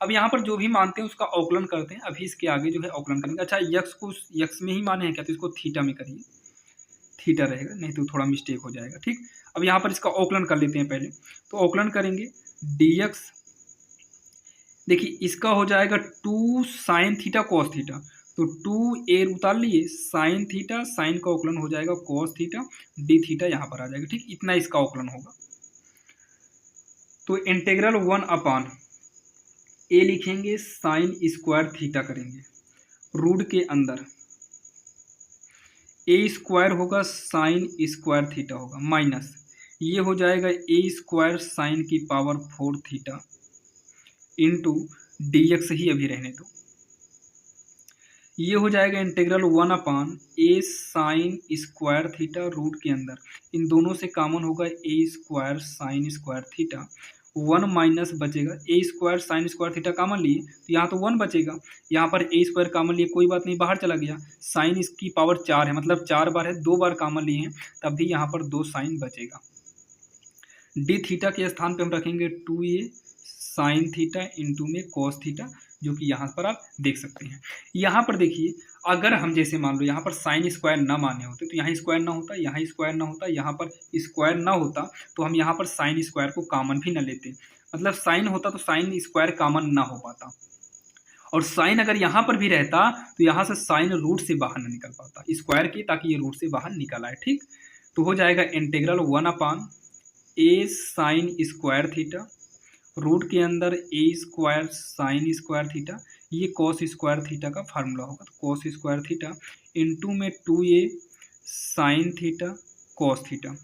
अब यहाँ पर जो भी मानते हैं उसका अवकलन करते हैं। अभी इसके आगे जो है अवकलन करेंगे। अच्छा, यक्स को यक्स में ही माने हैं क्या, तो इसको थीटा में करिए, थीटा रहेगा, नहीं तो थोड़ा मिस्टेक हो जाएगा। ठीक, अब यहाँ पर इसका अवकलन कर लेते हैं पहले, तो अवकलन करेंगे dx, देखिए इसका हो जाएगा 2 साइन थीटा कॉस थीटा, तो 2a उतार लिए, साइन थीटा, साइन का अवकलन हो जाएगा कॉस थीटा, डी थीटा यहाँ पर आ जाएगा। ठीक, इतना इसका अवकलन होगा। तो इंटीग्रल 1/a लिखेंगे, साइन स्क्वायर थीटा करेंगे, रूट के अंदर ए स्क्वायर होगा, साइन स्क्वायर थीटा होगा, माइनस ये हो जाएगा ए स्क्वायर साइन की power 4 theta into d x ही अभी रहने दो, ये हो जाएगा integral 1/a sine square theta, root के अंदर इन दोनों से कॉमन होगा a square sine square theta, 1 minus बचेगा, a square sine square theta common लिए तो यहाँ तो 1 बचेगा, यहाँ पर ए स्क्वायर कॉमन लिए कोई बात नहीं, बाहर चला गया, साइन इसकी पावर 4 है, मतलब 4 बार है, 2 बार कॉमन लिए हैं, तब भी यहाँ पर 2 साइन बचेगा। डी थीटा के स्थान पे हम रखेंगे 2a साइन थीटा इंटू में कॉस थीटा, जो कि यहाँ पर आप देख सकते हैं। यहाँ पर देखिए, अगर हम जैसे मान लो यहाँ पर साइन स्क्वायर ना माने होते तो यहाँ स्क्वायर ना होता, यहाँ स्क्वायर ना होता, यहाँ पर स्क्वायर ना होता, तो हम यहाँ पर साइन स्क्वायर को कॉमन भी ना लेते, मतलब साइन होता तो साइन स्क्वायर कॉमन ना हो पाता, और साइन अगर यहाँ पर भी रहता तो यहाँ से साइन रूट से बाहर ना निकल पाता स्क्वायर की, ताकि ये रूट से बाहर निकल आए। ठीक, तो हो जाएगा integral 1/a sine square theta, root के अंदर a square sine square theta, ये कॉस स्क्वायर थीटा का फार्मूला होगा, तो कॉस स्क्वायर थीटा इंटू में 2a sine theta cos theta.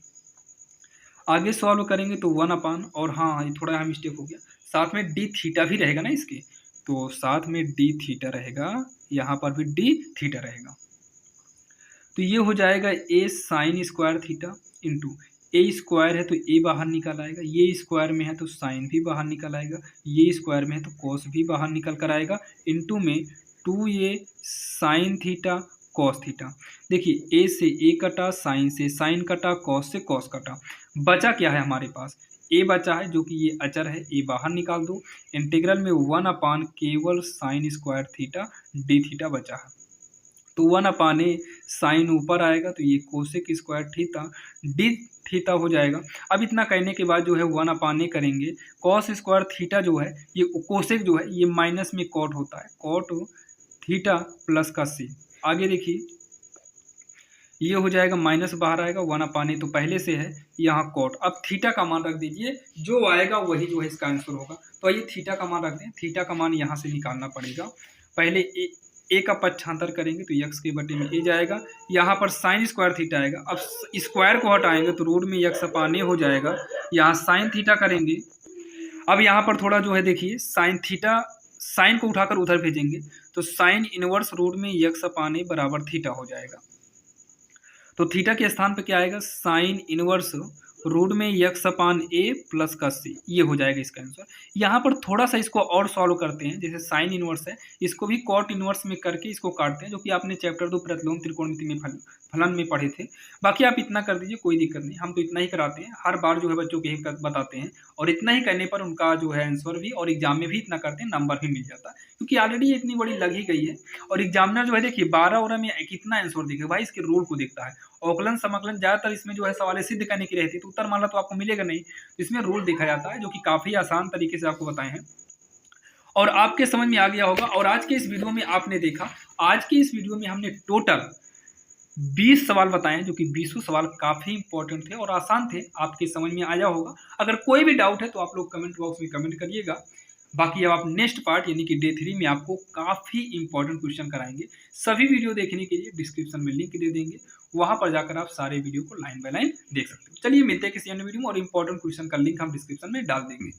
आगे सॉल्व करेंगे तो 1/, और हाँ ये थोड़ा यहाँ मिस्टेक हो गया, साथ में डी थीटा भी रहेगा ना इसके, तो साथ में डी थीटा रहेगा, यहाँ पर भी डी थीटा रहेगा, तो ये हो जाएगा ए साइन स्क्वायर थीटा इंटू ए स्क्वायर है तो ए बाहर निकल आएगा, ये स्क्वायर में है तो साइन भी बाहर निकल आएगा, ये स्क्वायर में है तो कॉस भी बाहर निकल कर आएगा, इंटू में 2a sine theta cos theta. देखिए ए से ए कटा, साइन से साइन कटा, कॉस से कॉस कटा, बचा क्या है हमारे पास, ए बचा है, जो कि ये अचर है, ए बाहर निकाल दो, इंटीग्रल में 1/, केवल sign square theta D theta बचा है, तो 1/a साइन ऊपर आएगा तो ये cosec square theta D theta हो जाएगा। अब इतना कहने के बाद जो है 1/a करेंगे, कॉस स्क्वायर थीटा जो है ये कोसेक जो है ये माइनस में कॉट होता है, कॉट थीटा प्लस का सी। आगे देखिए ये हो जाएगा माइनस बाहर आएगा 1/a तो पहले से है यहाँ कॉट। अब थीटा का मान रख दीजिए, जो आएगा वही जो है इसका आंसर होगा। तो ये थीटा का मान रख दें, थीटा का मान यहाँ से निकालना पड़ेगा। पहले ए का पक्षांतर करेंगे तो एक्स के बटे में ए जाएगा, यहाँ पर साइन स्क्वायर थीटा आएगा। अब स्क्वायर को हटाएंगे तो रूट में x/a हो जाएगा, यहाँ साइन थीटा करेंगे। अब यहाँ पर थोड़ा जो है देखिए साइन थीटा, साइन को उठाकर उधर भेजेंगे तो साइन इनवर्स रूट में x/a बराबर थीटा हो जाएगा। तो थीटा के स्थान पे क्या आएगा, साइन इनवर्स रूट में x/a प्लस का सी, ये हो जाएगा इसका आंसर। यहाँ पर थोड़ा सा इसको और सॉल्व करते हैं, जैसे साइन इनवर्स है इसको भी कॉट इनवर्स में करके इसको काटते हैं, जो कि आपने चैप्टर 2 प्रतिलोम त्रिकोणमिति में फलन में पढ़े थे। बाकी आप इतना कर दीजिए, कोई दिक्कत नहीं, हम तो इतना ही कराते हैं, हर बार जो है बच्चों के बताते हैं, और इतना ही करने पर उनका जो है आंसर भी, और एग्जाम में भी इतना करते हैं नंबर भी मिल जाता है, क्योंकि ऑलरेडी इतनी बड़ी लग ही गई है। और एग्जामिनर जो है देखिए 12 में कितना आंसर देखेगा भाई, इसके रूल को देखता है। औकलन समकलन ज़्यादातर इसमें जो है सवाल सिद्ध करने की रहती है, तो उत्तर माला तो आपको मिलेगा नहीं, तो इसमें रूल देखा जाता है, जो कि काफ़ी आसान तरीके से आपको बताए हैं और आपके समझ में आ गया होगा। और आज के इस वीडियो में आपने देखा, आज के इस वीडियो में हमने टोटल 20 सवाल बताएं, जो कि 20 सवाल काफ़ी इंपॉर्टेंट थे और आसान थे, आपके समझ में आया होगा। अगर कोई भी डाउट है तो आप लोग कमेंट बॉक्स में कमेंट करिएगा। बाकी अब आप नेक्स्ट पार्ट यानी कि डे 3 में आपको काफ़ी इंपॉर्टेंट क्वेश्चन कराएंगे। सभी वीडियो देखने के लिए डिस्क्रिप्शन में लिंक दे देंगे, वहां पर जाकर आप सारे वीडियो को लाइन बाय लाइन देख सकते हो। चलिए मिलते हैं किसी अन्य वीडियो में, और इंपॉर्टेंट क्वेश्चन का लिंक हम डिस्क्रिप्शन में डाल देंगे।